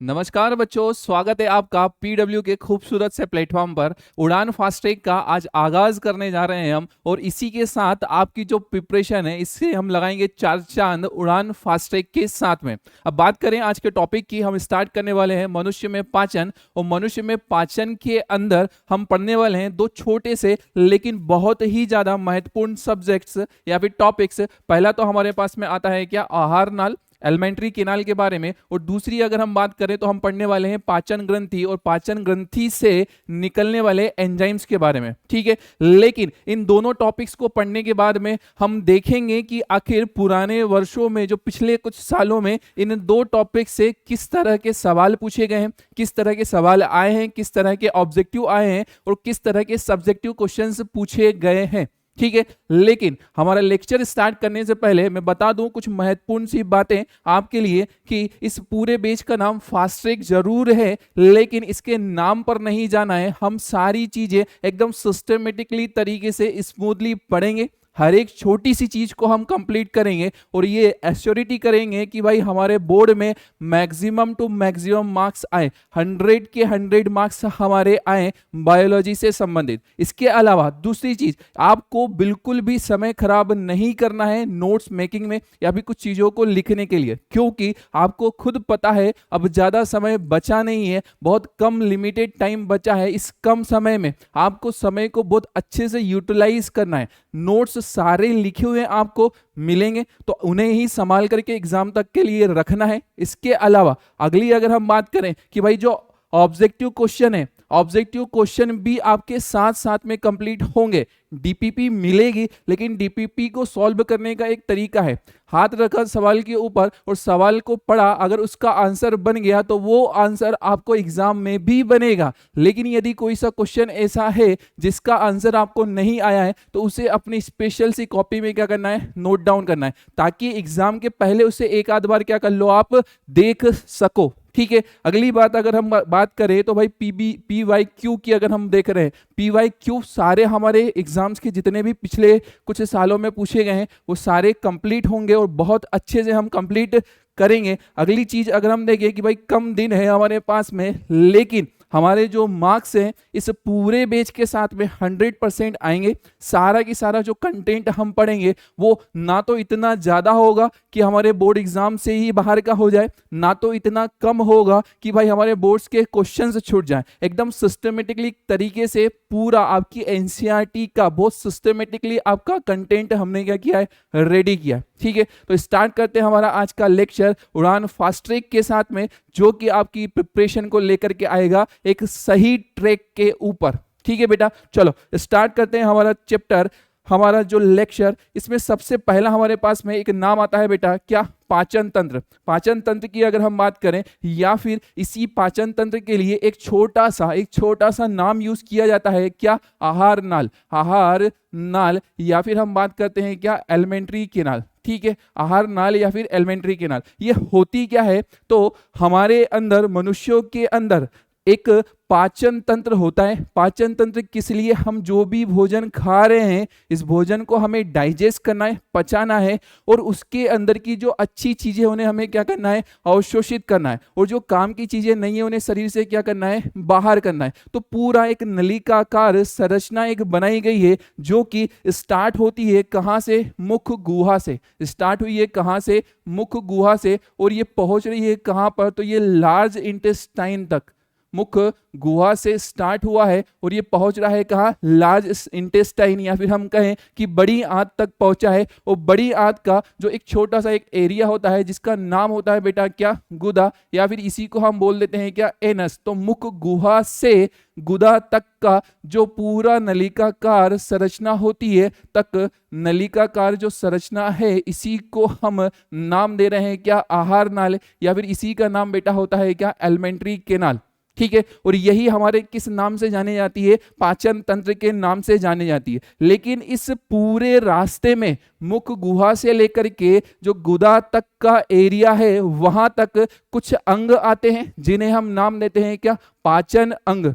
नमस्कार बच्चों, स्वागत है आपका पीडब्ल्यू के खूबसूरत से प्लेटफॉर्म पर। उड़ान फास्ट ट्रैक का आज आगाज करने जा रहे हैं हम, और इसी के साथ आपकी जो प्रिपरेशन है इससे हम लगाएंगे चार चांद उड़ान फास्ट ट्रैक के साथ में। अब बात करें आज के टॉपिक की, हम स्टार्ट करने वाले हैं मनुष्य में पाचन। और मनुष्य में पाचन के अंदर हम पढ़ने वाले हैं दो छोटे से लेकिन बहुत ही ज्यादा महत्वपूर्ण सब्जेक्ट्स या फिर टॉपिक्स। पहला तो हमारे पास में आता है क्या, आहार नाल, एलिमेंट्री केनाल के बारे में। और दूसरी अगर हम बात करें तो हम पढ़ने वाले हैं पाचन ग्रंथि और पाचन ग्रंथि से निकलने वाले एंजाइम्स के बारे में। ठीक है, लेकिन इन दोनों टॉपिक्स को पढ़ने के बाद में हम देखेंगे कि आखिर पुराने वर्षों में, जो पिछले कुछ सालों में, इन दो टॉपिक से किस तरह के सवाल पूछे गए हैं, किस तरह के सवाल आए हैं, किस तरह के ऑब्जेक्टिव आए हैं और किस तरह के सब्जेक्टिव क्वेश्चंस पूछे गए हैं। ठीक है, लेकिन हमारा लेक्चर स्टार्ट करने से पहले मैं बता दूं कुछ महत्वपूर्ण सी बातें आपके लिए कि इस पूरे बैच का नाम फास्ट ट्रैक जरूर है, लेकिन इसके नाम पर नहीं जाना है। हम सारी चीजें एकदम सिस्टमेटिकली तरीके से स्मूथली पढ़ेंगे, हर एक छोटी सी चीज को हम कंप्लीट करेंगे और ये एश्योरिटी करेंगे कि भाई हमारे बोर्ड में मैक्सिमम टू मैक्सिमम मार्क्स आए, 100 के 100 मार्क्स हमारे आए बायोलॉजी से संबंधित। इसके अलावा दूसरी चीज, आपको बिल्कुल भी समय खराब नहीं करना है नोट्स मेकिंग में या भी कुछ चीजों को लिखने के लिए, क्योंकि आपको खुद पता है अब ज्यादा समय बचा नहीं है, बहुत कम लिमिटेड टाइम बचा है। इस कम समय में आपको समय को बहुत अच्छे से यूटिलाइज करना है। नोट्स सारे लिखे हुए आपको मिलेंगे तो उन्हें ही संभाल करके एग्जाम तक के लिए रखना है। इसके अलावा अगली अगर हम बात करें कि भाई जो ऑब्जेक्टिव क्वेश्चन है, ऑब्जेक्टिव क्वेश्चन भी आपके साथ साथ में कंप्लीट होंगे। डीपीपी मिलेगी, लेकिन डीपीपी को सॉल्व करने का एक तरीका है, हाथ रखा सवाल के ऊपर और सवाल को पढ़ा, अगर उसका आंसर बन गया तो वो आंसर आपको एग्जाम में भी बनेगा। लेकिन यदि कोई सा क्वेश्चन ऐसा है जिसका आंसर आपको नहीं आया है तो उसे अपनी स्पेशल सी कॉपी में क्या करना है, नोट डाउन करना है, ताकि एग्जाम के पहले उसे एक आध बार क्या कर लो, आप देख सको। ठीक है, अगली बात अगर हम बात करें तो भाई पीवाईक्यू की अगर हम देख रहे हैं, पीवाईक्यू सारे हमारे एग्जाम्स के जितने भी पिछले कुछ सालों में पूछे गए हैं वो सारे कंप्लीट होंगे और बहुत अच्छे से हम कंप्लीट करेंगे। अगली चीज अगर हम देखें कि भाई कम दिन है हमारे पास में, लेकिन हमारे जो मार्क्स हैं इस पूरे बैच के साथ में 100% आएंगे। सारा की सारा जो कंटेंट हम पढ़ेंगे वो ना तो इतना ज्यादा होगा कि हमारे बोर्ड एग्जाम से ही बाहर का हो जाए, ना तो इतना कम होगा कि भाई हमारे बोर्ड्स के क्वेश्चंस छूट जाए। एकदम सिस्टमेटिकली तरीके से पूरा आपकी एनसीईआरटी का बहुत सिस्टमेटिकली आपका कंटेंट हमने क्या किया है, रेडी किया है। ठीक है, तो स्टार्ट करते हैं हमारा आज का लेक्चर उड़ान फास्ट ट्रैक के साथ में, जो कि आपकी प्रिपरेशन को लेकर के आएगा एक सही ट्रैक के ऊपर। ठीक है बेटा, चलो स्टार्ट करते हैं हमारा चैप्टर, हमारा जो लेक्चर। इसमें सबसे पहला हमारे पास में एक नाम आता है बेटा, क्या, पाचन तंत्र। पाचन तंत्र की अगर हम बात करें, या फिर इसी पाचन तंत्र के लिए एक छोटा सा नाम यूज किया जाता है, क्या, आहार नाल। आहार नाल या फिर हम बात करते हैं क्या, एलिमेंट्री केनाल। ठीक है, आहार नाल या फिर एलिमेंट्री केनाल, ये होती क्या है, तो हमारे अंदर, मनुष्यों के अंदर एक पाचन तंत्र होता है। पाचन तंत्र किस लिए, हम जो भी भोजन खा रहे हैं इस भोजन को हमें डाइजेस्ट करना है, पचाना है, और उसके अंदर की जो अच्छी चीजें उन्हें हमें क्या करना है, अवशोषित करना है, और जो काम की चीजें नहीं है उन्हें शरीर से क्या करना है, बाहर करना है। तो पूरा एक नलिकाकार संरचना एक बनाई गई है, जो कि स्टार्ट होती है कहां से, मुख गुहा से। स्टार्ट हुई है कहां से, मुख गुहा से, और ये पहुंच रही है कहां पर, तो ये लार्ज इंटेस्टाइन तक। मुख गुहा से स्टार्ट हुआ है और ये पहुंच रहा है कहाँ, लार्ज इंटेस्टाइन, या फिर हम कहें कि बड़ी आंत तक पहुंचा है। और बड़ी आंत का जो एक छोटा सा एक एरिया होता है जिसका नाम होता है बेटा क्या, गुदा, या फिर इसी को हम बोल देते हैं क्या, एनस। तो मुख गुहा से गुदा तक का जो पूरा नलिकाकार संरचना होती है, तक नलिकाकार जो संरचना है, इसी को हम नाम दे रहे हैं क्या, आहार नाल, या फिर इसी का नाम बेटा होता है क्या, एलिमेंट्री केनाल। ठीक है, और यही हमारे किस नाम से जाने जाती है, पाचन तंत्र के नाम से जाने जाती है। लेकिन इस पूरे रास्ते में मुख गुहा से लेकर के जो गुदा तक का एरिया है वहां तक कुछ अंग आते हैं जिन्हें हम नाम देते हैं क्या, पाचन अंग।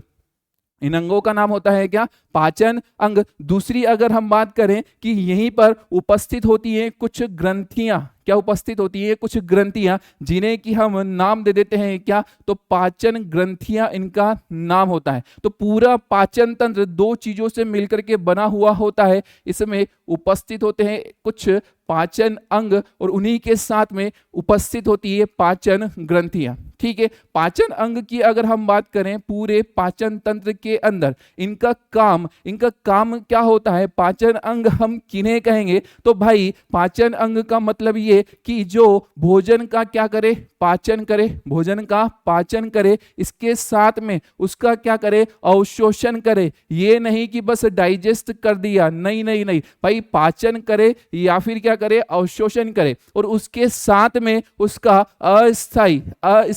इन अंगों का नाम होता है क्या, पाचन अंग। दूसरी अगर हम बात करें कि यहीं पर उपस्थित होती हैं कुछ ग्रंथियां, क्या उपस्थित होती है, कुछ ग्रंथियां जिन्हें कि हम नाम दे देते हैं क्या, तो पाचन ग्रंथियां इनका नाम होता है। तो पूरा पाचन तंत्र दो चीजों से मिलकर के बना हुआ होता है। इसमें उपस्थित होते हैं कुछ पाचन अंग और उन्हीं के साथ में उपस्थित होती है पाचन ग्रंथियां। ठीक है, पाचन अंग की अगर हम बात करें पूरे पाचन तंत्र के अंदर इनका काम क्या होता है, पाचन अंग हम किन्हें कहेंगे, तो भाई पाचन अंग का मतलब ये कि जो भोजन का क्या करे, पाचन करे, भोजन का पाचन करे, इसके साथ में उसका क्या करे, अवशोषण करे। ये नहीं कि बस डाइजेस्ट कर दिया, नहीं नहीं नहीं भाई, पाचन करे या फिर क्या करे, अवशोषण करे, और उसके साथ में उसका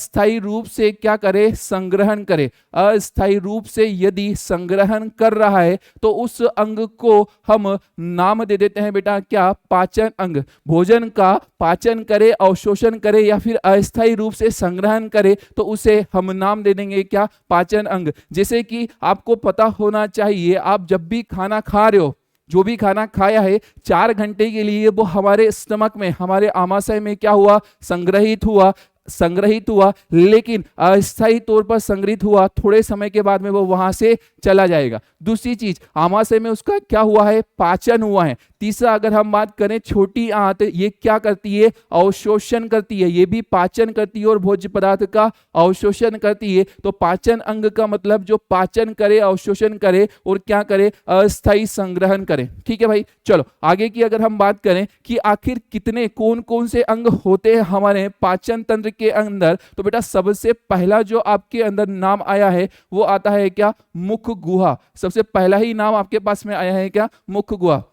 अस्थाई रूप से क्या करे, संग्रहण करे। अस्थाई रूप से यदि संग्रहण कर रहा है तो उस अंग को हम नाम दे देते हैं बेटा क्या, पाचन अंग। भोजन का पाचन करे, अवशोषण करे या फिर अस्थाई रूप से संग्रहण करे तो उसे हम नाम दे देंगे क्या, पाचन अंग। जैसे कि आपको पता होना चाहिए, आप जब भी खाना खा रहे हो, जो भी खाना खाया है 4 घंटे के लिए वो हमारे स्टमक में, हमारे आमाशय में क्या हुआ, संग्रहित हुआ, लेकिन अस्थायी तौर पर संग्रहित हुआ, थोड़े समय के बाद में वो वहां से चला जाएगा। दूसरी चीज, आमाशय में उसका क्या हुआ है, पाचन हुआ है। तीसरा अगर हम बात करें छोटी आंत, ये क्या करती है, अवशोषण करती है, ये भी पाचन करती है और भोज्य पदार्थ का अवशोषण करती है। तो पाचन अंग का मतलब जो पाचन करे, अवशोषण करे और क्या करे, अस्थायी संग्रहण करे। ठीक है भाई, चलो आगे की अगर हम बात करें कि आखिर कितने कौन कौन से अंग होते हैं हमारे पाचन तंत्र के अंदर, तो बेटा सबसे पहला जो आपके अंदर नाम आया है वो आता है क्या, मुख गुहा। सबसे पहला ही नाम आपके पास में आया है क्या, मुख गुहा।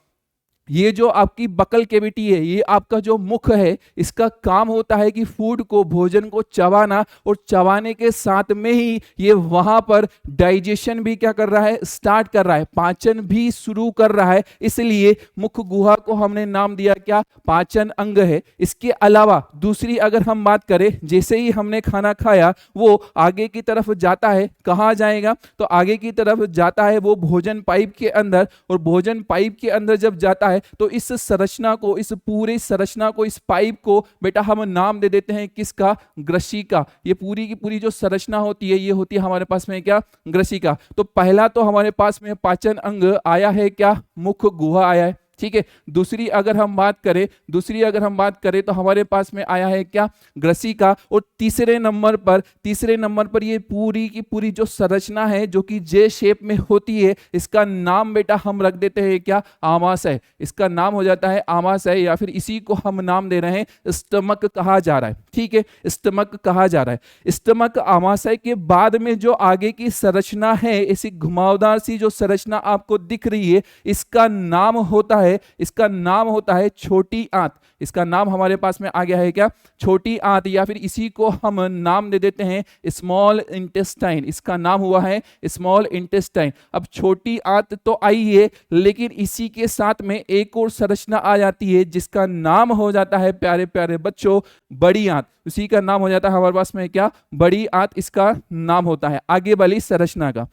ये जो आपकी बकल कैविटी है, ये आपका जो मुख है, इसका काम होता है कि फूड को, भोजन को चबाना, और चबाने के साथ में ही ये वहां पर डाइजेशन भी क्या कर रहा है, स्टार्ट कर रहा है, पाचन भी शुरू कर रहा है। इसलिए मुख गुहा को हमने नाम दिया क्या, पाचन अंग है। इसके अलावा दूसरी अगर हम बात करें, जैसे ही हमने खाना खाया वो आगे की तरफ जाता है, कहाँ जाएगा, तो आगे की तरफ जाता है वो भोजन पाइप के अंदर, और भोजन पाइप के अंदर जब जाता है तो इस संरचना को, इस पूरी संरचना को, इस पाइप को बेटा हम नाम दे देते हैं किसका, ग्रसिका। ये पूरी की पूरी जो संरचना होती है ये होती है हमारे पास में क्या, ग्रसिका। तो पहला तो हमारे पास में पाचन अंग आया है क्या, मुख गुहा आया है। ठीक है, दूसरी अगर हम बात करें तो हमारे पास में आया है क्या, ग्रसिका। और तीसरे नंबर पर ये पूरी की पूरी जो संरचना है जो कि जे शेप में होती है, इसका नाम बेटा हम रख देते हैं क्या, आमाशय। इसका नाम हो जाता है आमाशय, या फिर इसी को हम नाम दे रहे हैं स्टमक कहा जा रहा है। ठीक है, स्टमक कहा जा रहा है। स्टमक आमाशय के बाद में जो आगे की संरचना है, ऐसी घुमावदार सी जो संरचना आपको दिख रही है, इसका नाम होता है छोटी आंत। इसका नाम हमारे पास में आ गया है क्या, छोटी आंत, या फिर इसी को हम नाम दे देते हैं स्मॉल इंटेस्टाइन। इसका नाम हुआ है स्मॉल इंटेस्टाइन। अब छोटी आंत तो आई है, लेकिन इसी के साथ में एक और संरचना आ जाती है जिसका नाम हो जाता है प्यारे प्यारे बच्चों, बड़ी आंत। उसी का नाम हो जाता है हमारे पास में क्या, बड़ी आंत, इसका नाम होता है आगे वाली संरचना का।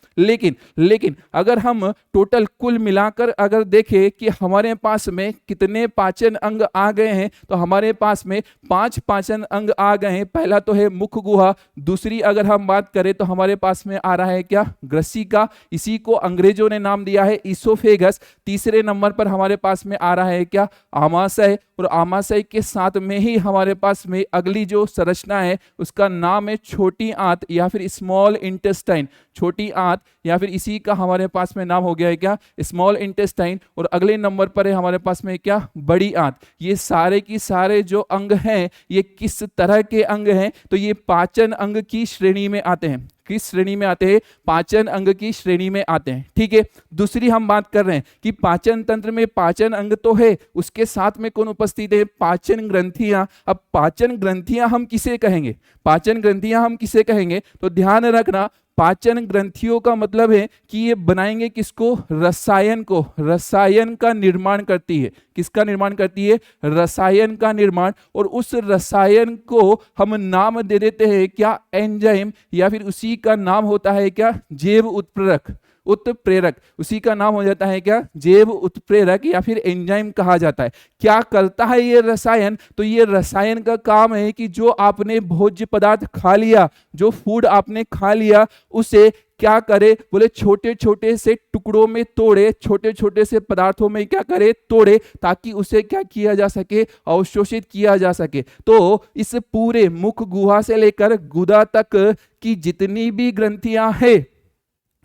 लेकिन अगर हम टोटल कुल मिलाकर अगर देखें कि हमारे पास में कितने पाचन अंग आ गए हैं, तो हमारे पास में 5 पाचन अंग आ गए हैं। पहला तो है मुख गुहा, दूसरी अगर हम बात करें तो हमारे पास में आ रहा है क्या, ग्रसिका। इसी को अंग्रेजों ने नाम दिया है इसोफेगस। तीसरे नंबर पर हमारे पास में आ रहा है क्या, आमाशय। और आमाशय के साथ में ही हमारे पास में अगली जो संरचना है उसका नाम है छोटी आंत या फिर स्मॉल इंटेस्टाइन। छोटी आंत या फिर इसी का हमारे पास में नाम हो गया है क्या, स्मॉल इंटेस्टाइन। और अगले नंबर पर है हमारे पास में क्या, बड़ी आंत। ये सारे की सारे जो अंग हैं ये किस तरह के अंग हैं, तो ये पाचन अंग की श्रेणी में आते हैं। किस श्रेणी में आते हैं, पाचन अंग की श्रेणी में आते हैं। ठीक है, दूसरी हम बात कर रहे हैं कि पाचन तंत्र में पाचन अंग तो है, उसके साथ में कौन उपस्थित है, पाचन ग्रंथियां। अब पाचन ग्रंथियां हम किसे कहेंगे, पाचन ग्रंथियां हम किसे कहेंगे, तो ध्यान रखना पाचन ग्रंथियों का मतलब है कि ये बनाएंगे किसको, रसायन को। रसायन का निर्माण करती है, किसका निर्माण करती है, रसायन का निर्माण। और उस रसायन को हम नाम दे देते हैं क्या, एंजाइम, या फिर उसी का नाम होता है क्या, जैव उत्प्रेरक। उत्प्रेरक, उसी का नाम हो जाता है क्या, जैव उत्प्रेरक या फिर एंजाइम कहा जाता है। क्या करता है ये रसायन, तो ये रसायन का काम है कि जो आपने भोज्य पदार्थ खा लिया, जो फूड आपने खा लिया, उसे क्या करे, बोले छोटे छोटे से टुकड़ों में तोड़े, छोटे छोटे से पदार्थों में क्या करे, तोड़े, ताकि उसे क्या किया जा सके, अवशोषित किया जा सके। तो इस पूरे मुख गुहा से लेकर गुदा तक की जितनी भी ग्रंथियां हैं,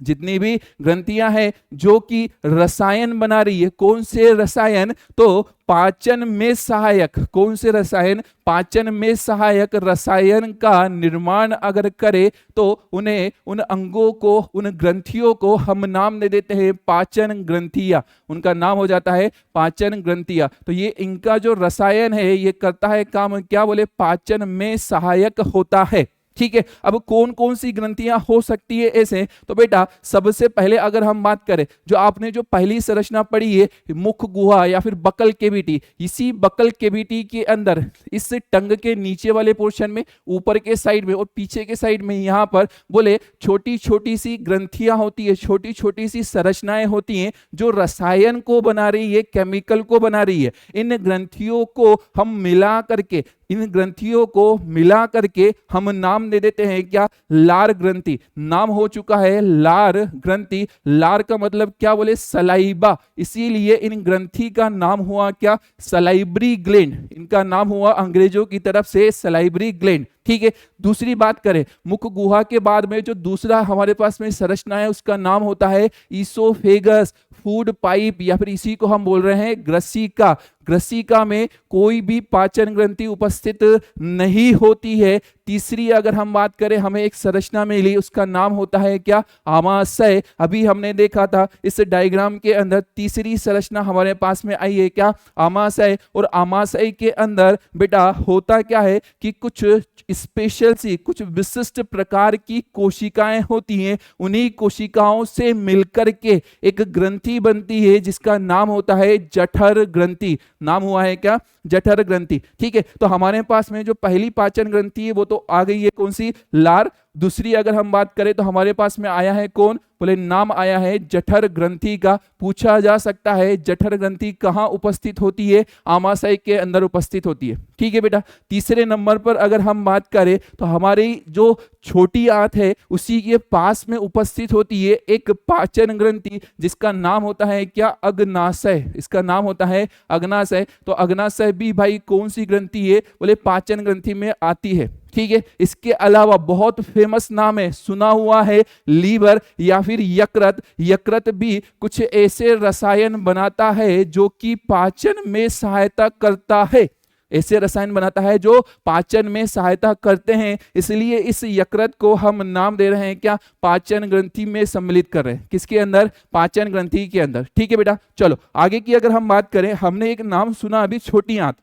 जितनी भी ग्रंथियां हैं जो कि रसायन बना रही है, कौन से रसायन, तो पाचन में सहायक, कौन से रसायन, पाचन में सहायक रसायन का निर्माण अगर करे तो उन्हें, उन अंगों को, उन ग्रंथियों को हम नाम दे देते हैं पाचन ग्रंथियां, उनका नाम हो जाता है पाचन ग्रंथियां। तो ये इनका जो रसायन है ये करता है काम क्या, बोले पाचन में सहायक होता है। ठीक है, अब कौन कौन सी ग्रंथियां हो सकती है ऐसे, तो बेटा सबसे पहले अगर हम बात करें, जो आपने जो पहली संरचना पढ़ी है मुख गुहा या फिर बकल केविटी, इसी बकल केविटी के अंदर इस टंग के नीचे वाले पोर्शन में, ऊपर के साइड में और पीछे के साइड में, यहाँ पर बोले छोटी छोटी सी ग्रंथियां होती है, छोटी छोटी सी संरचनाएं होती हैं जो रसायन को बना रही है, केमिकल को बना रही है। इन ग्रंथियों को हम मिला करके, इन ग्रंथियों को मिला करके हम नाम दे देते हैं क्या, लार ग्रंथि। नाम हो चुका है लार ग्रंथि। लार का मतलब क्या, बोले सलाइबा, इसीलिए इन ग्रंथि का नाम हुआ क्या, सलाइब्री ग्लैंड। इनका नाम हुआ अंग्रेजों की तरफ से सलाइब्री ग्लैंड। ठीक है, दूसरी बात करें, मुख गुहा के बाद में जो दूसरा हमारे पास में संरचना है उसका नाम होता है ईसोफेगस, फूड पाइप, या फिर इसी को हम बोल रहे हैं ग्रसिका। ग्रसिका में कोई भी पाचन ग्रंथि उपस्थित नहीं होती है। तीसरी अगर हम बात करें, हमें एक संरचना मिली, उसका नाम होता है क्या, आमाशय। अभी हमने देखा था इस डायग्राम के अंदर तीसरी संरचना हमारे पास में आई है क्या, आमाशय। और आमाशय के अंदर बेटा होता क्या है कि कुछ स्पेशल सी, कुछ विशिष्ट प्रकार की कोशिकाएं होती हैं, उन्हीं कोशिकाओं से मिलकर के एक ग्रंथि बनती है जिसका नाम होता है जठर ग्रंथि। नाम हुआ है क्या, जठर ग्रंथि। ठीक है, तो हमारे पास में जो पहली पाचन ग्रंथि है वो तो आ गई है, कौन सी, लार। दूसरी अगर हम बात करें तो हमारे पास में आया है कौन, बोले नाम आया है जठर ग्रंथि का। पूछा जा सकता है जठर ग्रंथि कहाँ उपस्थित होती है, आमाशय के अंदर उपस्थित होती है। ठीक है बेटा, तीसरे नंबर पर अगर हम बात करें तो हमारी जो छोटी आंत है उसी के पास में उपस्थित होती है एक पाचन ग्रंथि जिसका नाम होता है क्या, अग्नाशय। इसका नाम होता है अग्नाशय। तो अग्नाशय भी भाई कौन सी ग्रंथि है, बोले पाचन ग्रंथि में आती है। ठीक है, इसके अलावा बहुत फेमस नाम है, सुना हुआ है, लीवर या फिर यकृत। यकृत भी कुछ ऐसे रसायन बनाता है जो कि पाचन में सहायता करता है, ऐसे रसायन बनाता है जो पाचन में सहायता करते हैं। इसलिए इस यकृत को हम नाम दे रहे हैं क्या, पाचन ग्रंथि में सम्मिलित कर रहे हैं। किसके अंदर, पाचन ग्रंथि के अंदर। ठीक है बेटा, चलो आगे की अगर हम बात करें, हमने एक नाम सुना अभी, छोटी आंत।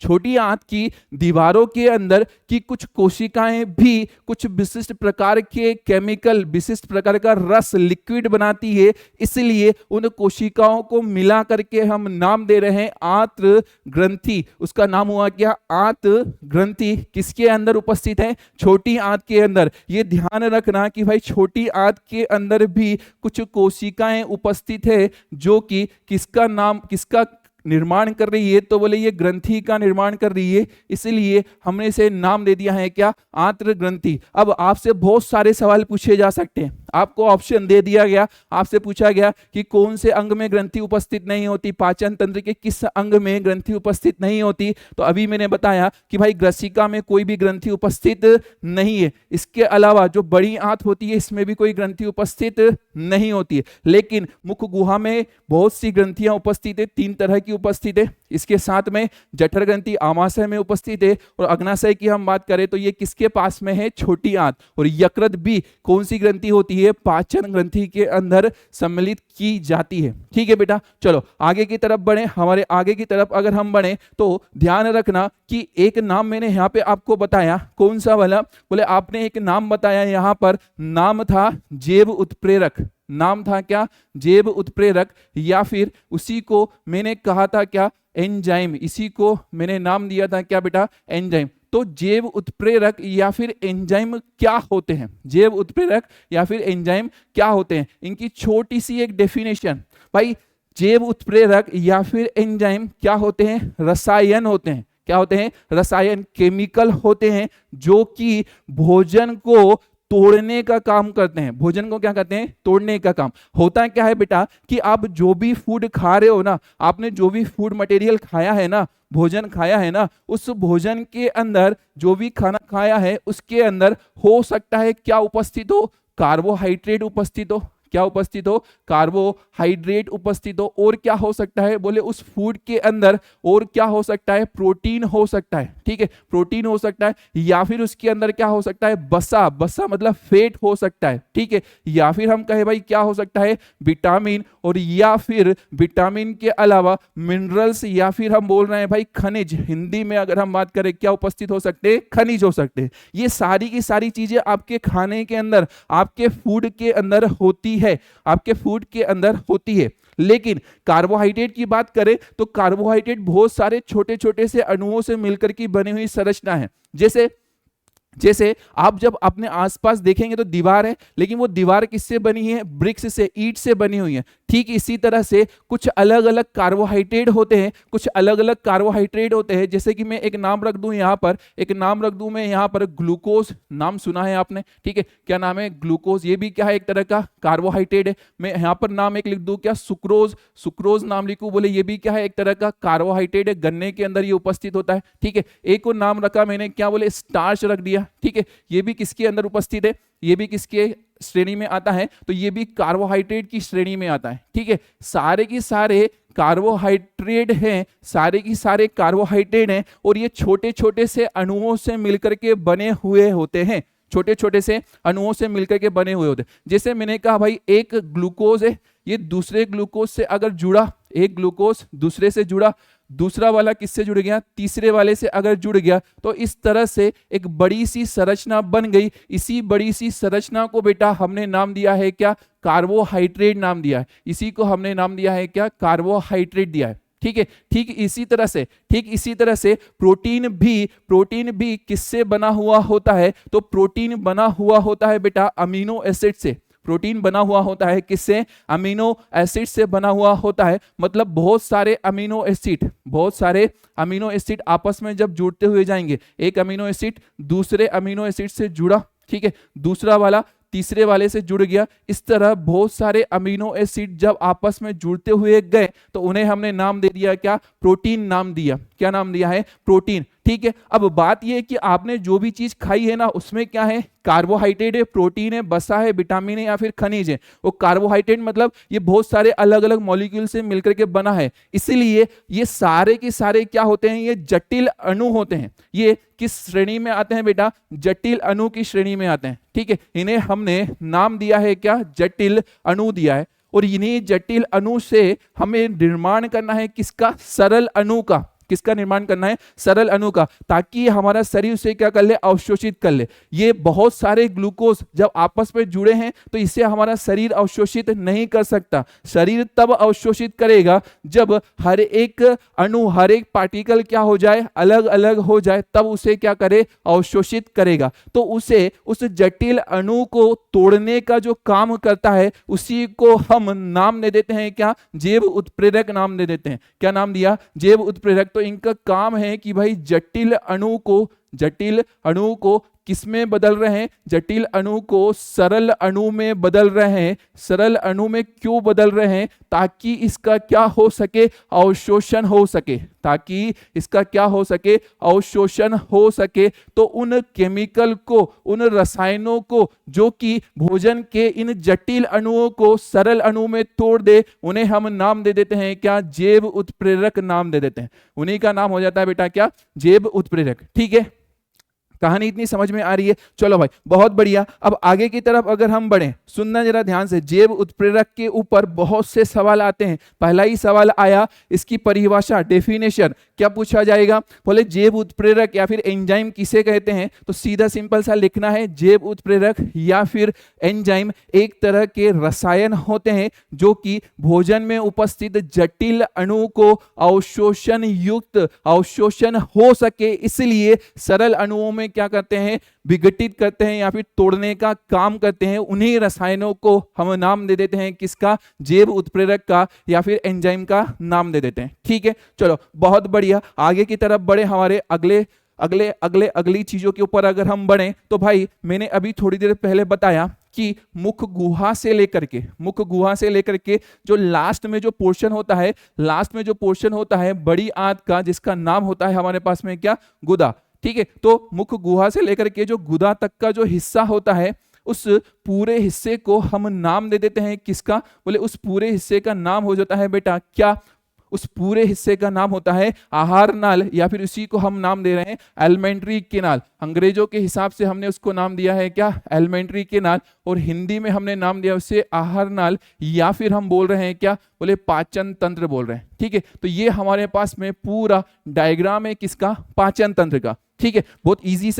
छोटी आंत की दीवारों के अंदर की कुछ कोशिकाएं भी कुछ विशिष्ट प्रकार के केमिकल, विशिष्ट प्रकार का रस, लिक्विड बनाती है। इसलिए उन कोशिकाओं को मिला करके हम नाम दे रहे हैं आंत्र ग्रंथि। उसका नाम हुआ क्या, आंत्र ग्रंथि। किसके अंदर उपस्थित है, छोटी आंत के अंदर। ये ध्यान रखना कि भाई छोटी आंत के अंदर भी कुछ कोशिकाएं उपस्थित है जो कि किसका नाम, किसका निर्माण कर रही है, तो बोले ये ग्रंथि का निर्माण कर रही है, इसलिए हमने इसे नाम दे दिया है क्या, आंत्र ग्रंथि। अब आपसे बहुत सारे सवाल पूछे जा सकते हैं, आपको ऑप्शन दे दिया गया, आपसे पूछा गया कि कौन से अंग में ग्रंथि उपस्थित नहीं होती, पाचन तंत्र के किस अंग में ग्रंथि उपस्थित नहीं होती। तो अभी मैंने बताया कि भाई ग्रसिका में कोई भी ग्रंथि उपस्थित नहीं है। इसके अलावा जो बड़ी आंत होती है इसमें भी कोई ग्रंथि उपस्थित नहीं होती है। लेकिन मुख गुहा में बहुत सी ग्रंथियां उपस्थित है, 3 तरह की उपस्थित है। इसके साथ में जठर ग्रंथि आमाशय में उपस्थित है, और अग्नाशय की हम बात करें तो ये किसके पास में है, छोटी आंत। और यकृत भी कौन सी ग्रंथि होती है, पाचन ग्रंथि के अंदर सम्मिलित की जाती है। ठीक है बेटा, चलो आगे की तरफ बढ़े। हमारे आगे की तरफ अगर हम बढ़े तो ध्यान रखना कि एक नाम मैंने यहाँ पे आपको बताया, कौन सा वाला, बोले आपने एक नाम बताया यहाँ पर, नाम था जैव उत्प्रेरक। नाम था क्या, जैव उत्प्रेरक, या फिर उसी को मैंने कहा था क्या, एंजाइम। इसी को मैंने नाम दिया था क्या बेटा, एंजाइम। तो जैव उत्प्रेरक या फिर एंजाइम क्या होते हैं, जैव उत्प्रेरक या फिर एंजाइम क्या होते हैं, इनकी छोटी सी एक डेफिनेशन। भाई जैव उत्प्रेरक या फिर एंजाइम क्या होते हैं, रसायन होते हैं। क्या होते हैं, रसायन, केमिकल होते हैं जो कि भोजन को तोड़ने का काम करते हैं। भोजन को क्या करते हैं, तोड़ने का काम। होता क्या है बेटा कि आप जो भी फूड खा रहे हो ना, आपने जो भी फूड मटेरियल खाया है ना, भोजन खाया है ना, उस भोजन के अंदर जो भी खाना खाया है उसके अंदर हो सकता है क्या उपस्थित हो, कार्बोहाइड्रेट उपस्थित हो। क्या उपस्थित हो, कार्बोहाइड्रेट उपस्थित हो। और क्या हो सकता है, बोले उस फूड के अंदर और क्या हो सकता है, प्रोटीन हो सकता है। ठीक है, प्रोटीन हो सकता है, या फिर उसके अंदर क्या हो सकता है, बसा, बसा मतलब फेट हो सकता है। ठीक है, या फिर हम कहे भाई क्या हो सकता है, विटामिन, और या फिर विटामिन के अलावा मिनरल्स, या फिर हम बोल रहे हैं भाई खनिज। हिंदी में अगर हम बात करें क्या उपस्थित हो सकते हैं, खनिज हो सकते हैं। ये सारी की सारी चीजें आपके खाने के अंदर, आपके फूड के अंदर होती है, आपके फूड के अंदर होती है। लेकिन कार्बोहाइड्रेट की बात करें तो कार्बोहाइड्रेट बहुत सारे छोटे छोटे से अणुओं से मिलकर की बनी हुई संरचना है। जैसे आप जब अपने आसपास देखेंगे तो दीवार है, लेकिन वो दीवार किससे बनी है, ब्रिक्स से, ईंट से बनी हुई है। ठीक इसी तरह से कुछ अलग अलग कार्बोहाइड्रेट होते हैं, कुछ अलग अलग कार्बोहाइड्रेट होते हैं। जैसे कि मैं एक नाम रख दूं यहाँ पर, एक नाम रख दूं मैं यहाँ पर, ग्लूकोज। नाम सुना है आपने, ठीक है, क्या नाम है, ग्लूकोज। ये भी क्या है, एक तरह का कार्बोहाइड्रेट है। मैं यहाँ पर नाम एक लिख दूं क्या, सुक्रोज, सुक्रोज नाम लिखूं, बोले ये भी क्या है, एक तरह का कार्बोहाइड्रेट है, गन्ने के अंदर ये उपस्थित होता है। ठीक है, एक और नाम रखा मैंने, क्या बोले, स्टार्च रख दिया। ठीक है, ये भी किसके अंदर उपस्थित है, ये भी किसके श्रेणी में आता है, तो ये भी कार्बोहाइड्रेट की श्रेणी में आता है। ठीक है, सारे की सारे कार्बोहाइड्रेट हैं, सारे की सारे कार्बोहाइड्रेट हैं, और ये छोटे छोटे से अणुओं से मिलकर के बने हुए होते हैं, छोटे छोटे से अणुओं से मिलकर के बने हुए होते हैं। जैसे मैंने कहा भाई एक ग्लूकोज है, ये दूसरे ग्लूकोज से अगर जुड़ा, एक ग्लूकोज दूसरे से जुड़ा, दूसरा वाला किससे जुड़ गया, तीसरे वाले से अगर जुड़ गया, तो इस तरह से एक बड़ी सी संरचना बन गई। इसी बड़ी सी संरचना को बेटा हमने नाम दिया है क्या, कार्बोहाइड्रेट नाम दिया है। इसी को हमने नाम दिया है क्या, कार्बोहाइड्रेट दिया है। ठीक है, ठीक इसी तरह से प्रोटीन भी किससे बना हुआ होता है, तो प्रोटीन बना हुआ होता है बेटा अमीनो एसिड से। प्रोटीन बना हुआ होता है किससे, अमीनो एसिड से बना हुआ होता है। मतलब बहुत सारे अमीनो एसिड आपस में जब जुड़ते हुए जाएंगे, एक अमीनो एसिड दूसरे अमीनो एसिड से जुड़ा, ठीक है, दूसरा वाला तीसरे वाले से जुड़ गया, इस तरह बहुत सारे अमीनो एसिड जब आपस में जुड़ते हुए गए तो उन्हें हमने नाम दे दिया क्या, प्रोटीन नाम दिया। क्या नाम दिया है, प्रोटीन। ठीक है, अब बात यह है कि आपने जो भी चीज खाई है ना, उसमें क्या है, कार्बोहाइड्रेट है, प्रोटीन है, बसा है, विटामिन है, या फिर खनिज है। वो कार्बोहाइड्रेट मतलब ये बहुत सारे अलग अलग मॉलिक्यूल से मिलकर के बना है, इसीलिए ये सारे के सारे क्या होते हैं, ये जटिल अणु होते हैं। ये किस श्रेणी में आते हैं बेटा, जटिल अणु की श्रेणी में आते हैं। ठीक है, इन्हें हमने नाम दिया है क्या, जटिल अणु दिया है। और इन्हीं जटिल अणु से हमें निर्माण करना है किसका, सरल अणु का। किसका निर्माण करना है, सरल अणु का, ताकि हमारा शरीर उसे क्या कर ले, अवशोषित कर ले। ये बहुत सारे ग्लूकोज जब आपस में जुड़े हैं तो इसे हमारा शरीर अवशोषित नहीं कर सकता। शरीर तब अवशोषित करेगा जब हर एक अणु, हर एक पार्टिकल क्या हो जाए, अलग अलग हो जाए, तब उसे क्या करे, अवशोषित करेगा। तो उसे उस जटिल अणु को तोड़ने का जो काम करता है उसी को हम नाम दे देते हैं क्या, जैव उत्प्रेरक नाम दे देते हैं। क्या नाम दिया, जैव उत्प्रेरक। तो इनका काम है कि भाई जटिल अणु को किसमें बदल रहे हैं, जटिल अणु को सरल अणु में बदल रहे हैं। सरल अणु में क्यों बदल रहे हैं, ताकि इसका क्या हो सके, अवशोषण हो सके, ताकि इसका क्या हो सके, अवशोषण हो सके। तो उन केमिकल को, उन रसायनों को जो कि भोजन के इन जटिल अणुओं को सरल अणु में तोड़ दे, उन्हें हम नाम दे देते हैं क्या, जैव उत्प्रेरक नाम दे देते हैं। उन्हीं का नाम हो जाता है बेटा क्या, जैव उत्प्रेरक। ठीक है, कहानी इतनी समझ में आ रही है, चलो भाई बहुत बढ़िया। अब आगे की तरफ अगर हम बढ़े, सुनना जरा ध्यान से। जैव उत्प्रेरक के ऊपर बहुत से सवाल आते हैं। पहला ही सवाल आया, इसकी परिभाषा, डेफिनेशन, क्या पूछा जाएगा, बोले जैव उत्प्रेरक या फिर एंजाइम किसे कहते हैं, तो सीधा सिंपल सा लिखना है जैव उत्प्रेरक या फिर एंजाइम एक तरह के रसायन होते हैं जो कि भोजन में उपस्थित जटिल अणु को अवशोषण युक्त अवशोषण हो सके इसलिए सरल अणुओं में क्या करते हैं, विघटित करते हैं या फिर तोड़ने का काम करते हैं। उन्हीं रसायनों को हम नाम दे देते हैं किसका, जैव उत्प्रेरक का या फिर एंजाइम का नाम दे देते हैं। ठीक है, चलो बहुत बढ़िया, आगे की तरफ बढ़े, हमारे अगली चीजों के ऊपर अगर हम बढ़े तो भाई मैंने अभी थोड़ी देर पहले बताया कि मुख गुहा से लेकर के जो लास्ट में जो पोर्शन होता है बड़ी आंत का, जिसका नाम होता है हमारे पास में क्या, गुदा। ठीक है, तो मुख गुहा से लेकर के जो गुदा तक का जो हिस्सा होता है उस पूरे हिस्से को हम नाम दे देते हैं किसका, बोले उस पूरे हिस्से का नाम हो जाता है बेटा क्या, उस पूरे हिस्से का नाम होता है आहार नाल या फिर उसी को हम नाम दे रहे हैं एलिमेंट्री केनाल। अंग्रेजों के हिसाब से हमने उसको नाम दिया है क्या, एलिमेंट्री केनाल, और हिंदी में हमने नाम दिया उसे आहार नाल या फिर हम बोल रहे हैं क्या, बोले पाचन तंत्र बोल रहे हैं। ठीक है, तो ये हमारे पास में पूरा डायग्राम है किसका, पाचन तंत्र का। ठीक है, बहुत इजी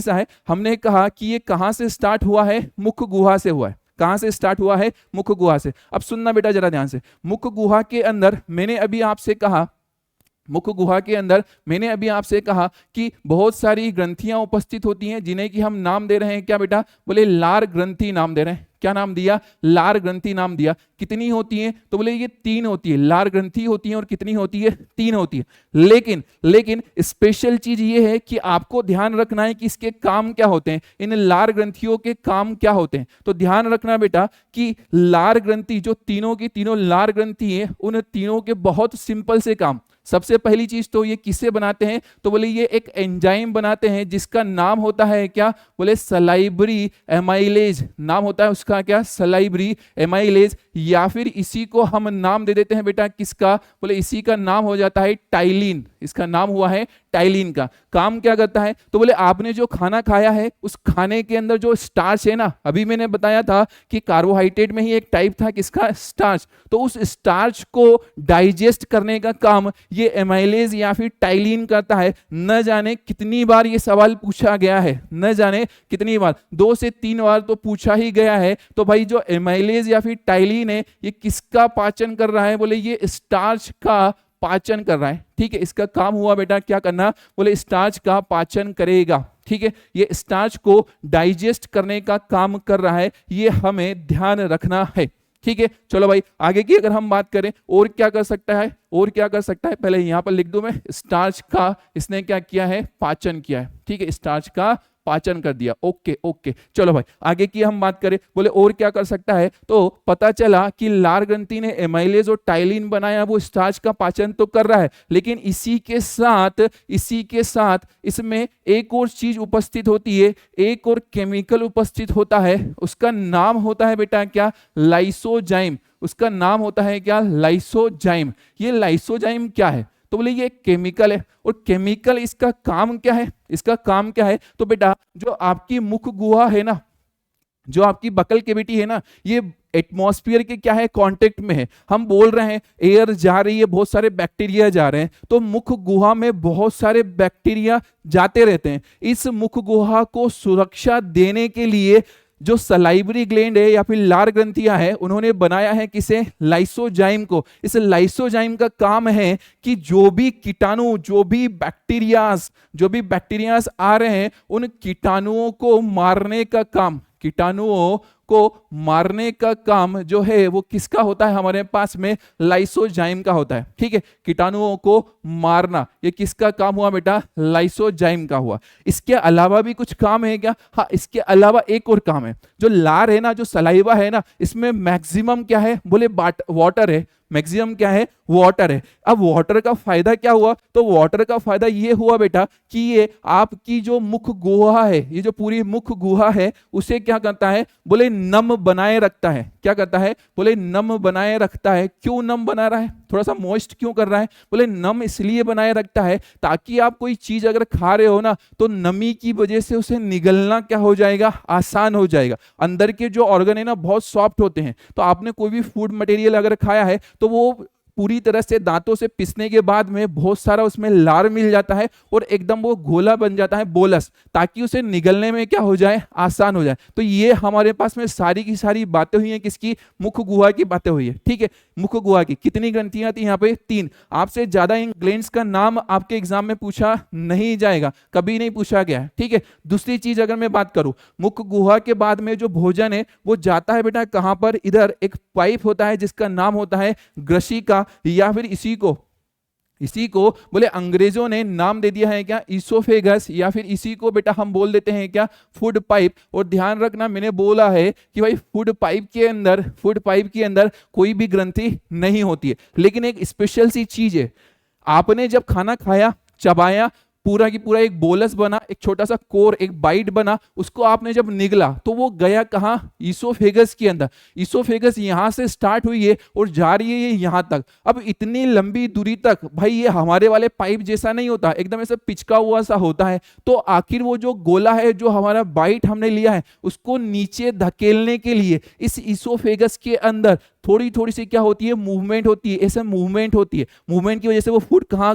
सा है। हमने कहा कि ये कहां से स्टार्ट हुआ है, मुख गुहा से हुआ है। कहां से स्टार्ट हुआ है, मुख गुहा से। अब सुनना बेटा जरा ध्यान से, मुख गुहा के अंदर मैंने अभी आपसे कहा कि बहुत सारी ग्रंथियां उपस्थित होती हैं जिन्हें कि हम नाम दे रहे हैं क्या बेटा, बोले लार ग्रंथि नाम दे रहे हैं। क्या नाम दिया, लार ग्रंथि नाम दिया। कितनी होती हैं, तो बोले ये 3 होती है, लार ग्रंथि होती है और कितनी होती है, 3 होती है। लेकिन स्पेशल चीज ये है कि आपको ध्यान रखना है कि इसके काम क्या होते हैं, इन लार ग्रंथियों के काम क्या होते हैं। तो ध्यान रखना बेटा कि लार ग्रंथि जो तीनों की तीनों लार ग्रंथि है, उन तीनों के बहुत सिंपल से काम। सबसे पहली चीज तो ये किससे बनाते हैं, तो बोले ये एक एंजाइम बनाते हैं जिसका नाम होता है क्या, बोले सलाइवरी एमाइलेज। नाम होता है उसका क्या, सलाइवरी एमाइलेज, या फिर इसी को हम नाम दे देते हैं बेटा किसका, बोले इसी का नाम हो जाता है टाइलिन। इसका नाम हुआ है टाइलिन का। काम क्या करता है, तो बोले आपने जो खाना खाया है उस खाने के अंदर जो स्टार्च है ना, अभी मैंने बताया था कि कार्बोहाइड्रेट में ही एक टाइप था किसका, स्टार्च। तो उस स्टार्च को डाइजेस्ट करने का काम ये एमाइलेज या फिर टाइलिन करता है। न जाने कितनी बार ये सवाल पूछा गया है, न जाने कितनी बार, 2 से 3 बार तो पूछा ही गया है। तो भाई जो एमाइलेज या फिर टाइलिन है ये किसका पाचन कर रहा है, बोले ये स्टार्च का पाचन कर रहा है। ठीक है, इसका काम हुआ बेटा क्या करना, बोले स्टार्च का पाचन करेगा। ठीक है, ये स्टार्च को डाइजेस्ट करने का काम कर रहा है, ये हमें ध्यान रखना है। ठीक है, चलो भाई आगे की अगर हम बात करें और क्या कर सकता है, पहले यहां पर लिख दूं मैं, स्टार्च का इसने क्या किया है, पाचन किया है। ठीक है, स्टार्च का पाचन कर दिया। ओके, चलो भाई आगे की हम बात करें, बोले और क्या कर सकता है, तो पता चला कि लार ग्रंथि ने एमाइलेज और टाइलिन बनाया, वो स्टार्च का पाचन तो कर रहा है, लेकिन इसी के साथ इसमें एक और चीज उपस्थित होती है, एक और केमिकल उपस्थित होता है, उसका नाम होता है बेटा क्या, लाइसोजाइम। उसका नाम होता है क्या, लाइसोजाइम। ये लाइसोजाइम क्या है, तो बोले ये केमिकल है। और केमिकल इसका काम क्या है, तो बेटा जो आपकी मुख गुहा है ना, जो आपकी बकल कैविटी है ना, ये एटमॉस्फेयर के क्या है, कांटेक्ट में है। हम बोल रहे हैं एयर जा रही है, बहुत सारे बैक्टीरिया जा रहे हैं, तो मुख गुहा में बहुत सारे बैक्टीरिया जाते रहते हैं। इस मुख गुहा को सुरक्षा देने के लिए जो सलाइवरी ग्लैंड है या फिर लार ग्रंथियां है, उन्होंने बनाया है किसे, लाइसोजाइम को। इस लाइसोजाइम का काम है कि जो भी कीटाणु, जो भी बैक्टीरियाज आ रहे हैं, उन कीटाणुओं को मारने का काम जो है वो किसका होता है, हमारे पास में लाइसोजाइम का होता है। ठीक है, कीटाणुओं को मारना ये किसका काम हुआ बेटा, लाइसोजाइम का हुआ। इसके अलावा भी कुछ काम है क्या, हाँ इसके अलावा एक और काम है। जो लार है ना, जो सलाइवा है ना, इसमें मैक्सिमम क्या है, बोले वाटर है। मैक्सिमम क्या है, वाटर है। अब वाटर का फायदा क्या हुआ, तो वाटर का फायदा ये हुआ बेटा कि ये आपकी जो मुख गुहा है, ये जो पूरी मुख गुहा है, उसे क्या करता है, बोले नम बनाए रखता है। क्या करता है, बोले नम बनाए रखता है। क्यों नम बना रहा है, थोड़ा सा मॉइस्ट क्यों कर रहा है, बोले नम इसलिए बनाए रखता है ताकि आप कोई चीज अगर खा रहे हो ना, तो नमी की वजह से उसे निगलना क्या हो जाएगा, आसान हो जाएगा। अंदर के जो ऑर्गन है ना बहुत सॉफ्ट होते हैं, तो आपने कोई भी फूड मटेरियल अगर खाया है तो वो पूरी तरह से दांतों से पिसने के बाद में बहुत सारा उसमें लार मिल जाता है और एकदम वो घोला बन जाता है बोलस, ताकि उसे निगलने में क्या हो जाए, आसान हो जाए। तो ये हमारे पास में सारी की सारी बातें हुई हैं, किसकी, मुख गुहा की बातें हुई है। ठीक है, मुख गुहा की कितनी ग्रंथियां थी यहाँ पे, 3। आपसे ज्यादा इन ग्लैंड्स का नाम आपके एग्जाम में पूछा नहीं जाएगा, कभी नहीं पूछा गया है। ठीक है, दूसरी चीज अगर मैं बात करूं, मुख गुहा के बाद में जो भोजन है वो जाता है बेटा कहां पर, इधर एक पाइप होता है जिसका नाम होता है ग्रशिका, या फिर इसी को बोले अंग्रेजों ने नाम दे दिया है क्या, ईसोफेगस, या फिर इसी को बेटा हम बोल देते हैं क्या, फूड पाइप। और ध्यान रखना, मैंने बोला है कि भाई फूड पाइप के अंदर कोई भी ग्रंथि नहीं होती है, लेकिन एक स्पेशल सी चीज है, आपने जब खाना खाया, चबाया, पूरा की पूरा एक बोलस बना, एक छोटा सा कोर, एक बाइट बना, उसको आपने जब निगला तो वो गया कहां, ईसोफेगस के अंदर। ईसोफेगस यहां से स्टार्ट हुई है और जा रही है यहां तक। अब इतनी लंबी दूरी तक भाई ये हमारे वाले पाइप जैसा नहीं होता, एकदम ऐसा पिचका हुआ सा होता है। तो आखिर वो जो गोला है, जो हमारा बाइट हमने लिया है, उसको नीचे धकेलने के लिए इस ईसोफेगस के अंदर थोड़ी थोड़ी सी क्या होती है, मूवमेंट होती है। ऐसे मूवमेंट होती है, मूवमेंट की वजह से वो फूड कहां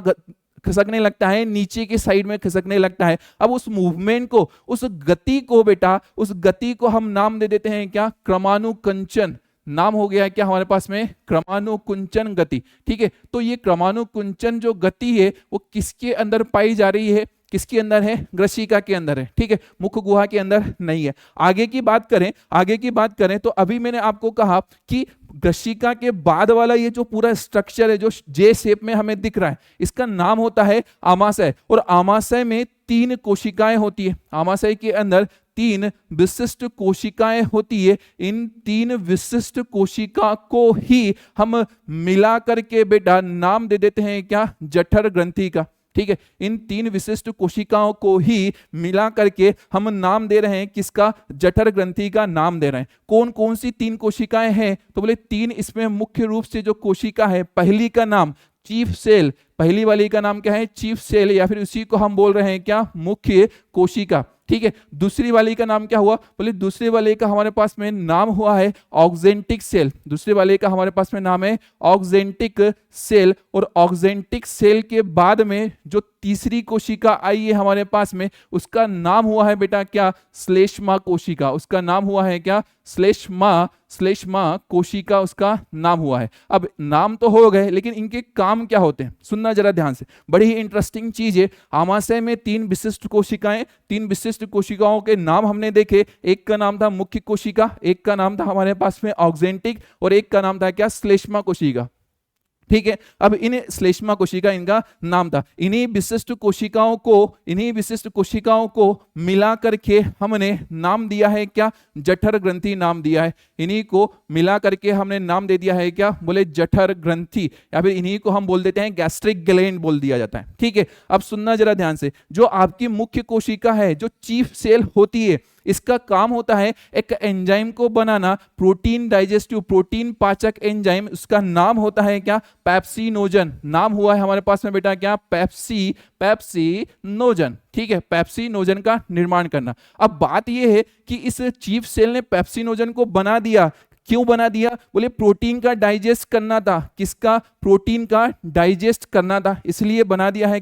खिसकने लगता है, नीचे की साइड में खिसकने लगता है। अब उस मूवमेंट को, उस गति को बेटा, उस गति को हम नाम दे देते हैं क्या, क्रमानुकुंचन। नाम हो गया है क्या हमारे पास में, क्रमानुकुंचन गति। ठीक है, तो ये क्रमानुकुंचन जो गति है वो किसके अंदर पाई जा रही है, किसके अंदर है, ग्रशिका के अंदर है। ठीक है, मुख गुहा के अंदर नहीं है। आगे की बात करें तो अभी मैंने आपको कहा कि ग्रशिका के बाद वाला ये जो पूरा स्ट्रक्चर है, जो जे शेप में हमें दिख रहा है, इसका नाम होता है आमाशय। और आमाशय में 3 कोशिकाएं होती है। आमाशय के अंदर 3 विशिष्ट कोशिकाएं होती है। इन 3 विशिष्ट कोशिका को ही हम मिला करके बेटा नाम दे देते हैं क्या, जठर ग्रंथि का। ठीक है, इन 3 विशिष्ट कोशिकाओं को ही मिला करके हम नाम दे रहे हैं किसका, जठर ग्रंथि का नाम दे रहे हैं। कौन कौन सी 3 कोशिकाएं हैं, तो बोले 3 इसमें मुख्य रूप से जो कोशिका है, पहली का नाम चीफ सेल, पहली वाली का नाम क्या है, चीफ सेल, या फिर उसी को हम बोल रहे हैं क्या, मुख्य कोशिका। ठीक है, दूसरी वाली का नाम क्या हुआ, बोले दूसरे वाले का हमारे पास में नाम हुआ है ऑक्जेंटिक सेल। दूसरे वाले का हमारे पास में नाम है ऑक्जेंटिक सेल। और ऑक्जेंटिक सेल के बाद में जो तीसरी कोशिका आई है हमारे पास में, उसका नाम हुआ है बेटा क्या, श्लेष्मा कोशिका। उसका नाम हुआ है क्या, श्लेष्मा कोशिका उसका नाम हुआ है। अब नाम तो हो गए, लेकिन इनके काम क्या होते हैं, सुनना जरा ध्यान से, बड़ी ही इंटरेस्टिंग चीज है। आमाशय में 3 विशिष्ट कोशिकाएं, 3 विशिष्ट कोशिकाओं के नाम हमने देखे। एक का नाम था मुख्य कोशिका, एक का नाम था हमारे पास में ऑक्जेंटिक, और एक का नाम था क्या, श्लेष्मा कोशिका। ठीक है, अब इन श्लेष्मा कोशिका इनका नाम था। इन्हीं विशिष्ट कोशिकाओं को मिला करके हमने नाम दिया है क्या, जठर ग्रंथि नाम दिया है। इन्हीं को मिला करके हमने नाम दे दिया है क्या, बोले जठर ग्रंथि, या फिर इन्हीं को हम बोल देते हैं गैस्ट्रिक ग्लैंड बोल दिया जाता है। ठीक है, अब सुनना जरा ध्यान से, जो आपकी मुख्य कोशिका है, जो चीफ सेल होती है, इसका काम होता है एक एंजाइम को बनाना, प्रोटीन डाइजेस्टिव, प्रोटीन पाचक एंजाइम। उसका नाम होता है क्या, पेप्सिनोजन। नाम हुआ है हमारे पास में बेटा क्या, पेप्सिनोजन। ठीक है, पेप्सिनोजन का निर्माण करना। अब बात यह है कि इस चीफ सेल ने पेप्सिनोजन को बना दिया। क्यों बना दिया, बोले प्रोटीन का डाइजेस्ट करना था। किसका, प्रोटीन का डाइजेस्ट करना था, इसलिए बना दिया है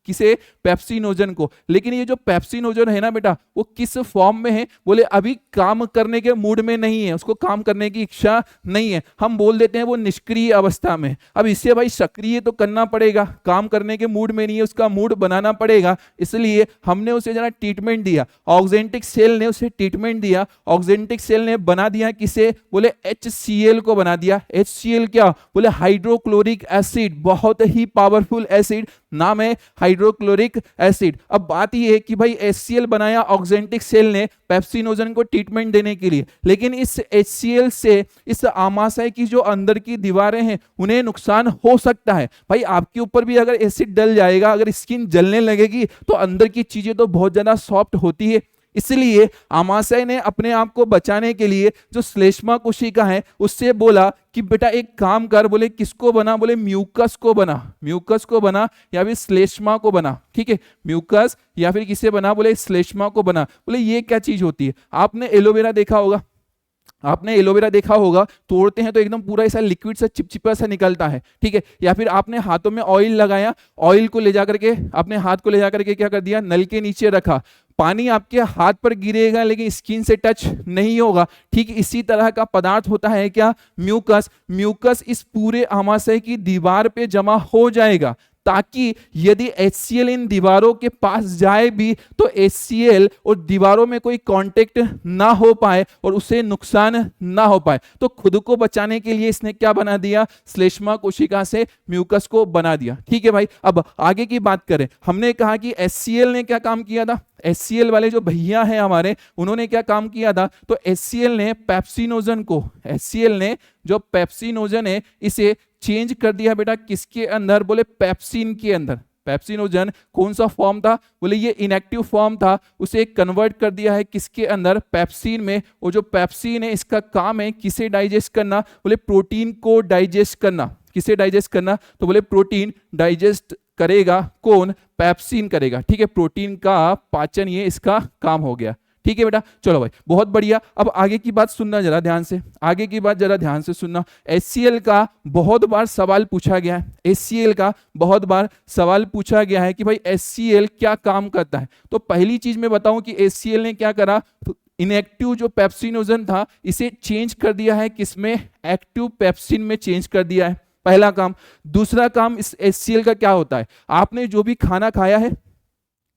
किसे, पेप्सिनोजन को। लेकिन ये जो पेप्सिनोजन है ना बेटा, वो किस फॉर्म में है, बोले अभी काम करने के मूड में नहीं है, उसको काम करने की इच्छा नहीं है, हम बोल देते हैं वो निष्क्रिय अवस्था में। अब इसे भाई सक्रिय तो करना पड़ेगा, काम करने के मूड में नहीं है, उसका मूड बनाना पड़ेगा, इसलिए हमने उसे जरा ट्रीटमेंट दिया। ऑक्जेंटिक सेल ने उसे ट्रीटमेंट दिया। ऑक्जेंटिक सेल ने बना दिया किसे, बोले HCl को बना दिया। HCl क्या, बोले हाइड्रोक्लोरिक एसिड, बहुत ही पावरफुल एसिड, नाम है हाइड्रोक्लोरिक एसिड। अब बात यह है कि भाई HCl बनाया ऑक्जेंटिक सेल ने पेप्सिनोजन को ट्रीटमेंट देने के लिए, लेकिन इस HCl से इस आमाशय की जो अंदर की दीवारें हैं उन्हें नुकसान हो सकता है। भाई आपके ऊपर भी अगर एसिड डल जाएगा, अगर स्किन जलने लगेगी, तो अंदर की चीजें तो बहुत ज्यादा सॉफ्ट होती है। इसलिए आमाशय ने अपने आप को बचाने के लिए जो श्लेष्मा कोशिका है उससे बोला कि बेटा एक काम कर, बोले किसको बना, बोले म्यूकस को बना, म्यूकस को बना या फिर श्लेष्मा को बना। ठीक है, म्यूकस या फिर किसे बना, बोले श्लेष्मा को बना। बोले ये क्या चीज होती है, आपने एलोवेरा देखा होगा, आपने एलोवेरा देखा होगा, तोड़ते हैं तो एकदम पूरा ऐसा लिक्विड सा चिपचिपा सा निकलता है, ठीक है। या फिर आपने हाथों में ऑयल लगाया, ऑयल को ले जाकर के अपने हाथ को ले जाकर के क्या कर दिया, नल के नीचे रखा, पानी आपके हाथ पर गिरेगा लेकिन स्किन से टच नहीं होगा। ठीक इसी तरह का पदार्थ होता है क्या, म्यूकस। म्यूकस इस पूरे आमाशय की दीवार पे जमा हो जाएगा, ताकि यदि HCl इन दीवारों के पास जाए भी तो HCl और दीवारों में कोई कांटेक्ट ना हो पाए और उसे नुकसान ना हो पाए। तो खुद को बचाने के लिए इसने क्या बना दिया, श्लेष्मा कोशिका से म्यूकस को बना दिया। ठीक है भाई, अब आगे की बात करें। हमने कहा कि HCl ने क्या काम किया था, HCl वाले जो भैया हैं हमारे, उन्होंने क्या काम किया था, तो HCl ने पेप्सिनोजन को, HCl ने जो पेप्सिनोजन है इसे चेंज कर दिया बेटा किसके अंदर, बोले पेप्सिन के अंदर। पेप्सिनोजन कौन सा फॉर्म था, बोले ये इनएक्टिव फॉर्म था, उसे कन्वर्ट कर दिया है किसके अंदर, पेप्सिन में। और जो पेप्सिन है इसका काम है किसे डाइजेस्ट करना, बोले प्रोटीन को डाइजेस्ट करना। किसे डाइजेस्ट करना, तो बोले प्रोटीन डाइजेस्ट करेगा कौन, पेप्सिन करेगा। ठीक है, प्रोटीन का पाचन ये इसका काम हो गया। ठीक है बेटा, चलो भाई बहुत बढ़िया। अब आगे की बात सुनना जरा ध्यान से, आगे की बात जरा ध्यान से सुनना। HCl का बहुत बार सवाल पूछा गया है, HCl का बहुत बार सवाल पूछा गया है कि भाई HCl क्या काम करता है। तो पहली चीज मैं बताऊं कि HCl ने क्या करा, तो इनएक्टिव जो पेप्सिनोजन था इसे चेंज कर दिया है किसमें, एक्टिव पेप्सिन में चेंज कर दिया है, पहला काम। दूसरा काम इस HCl का क्या होता है, आपने जो भी खाना खाया है,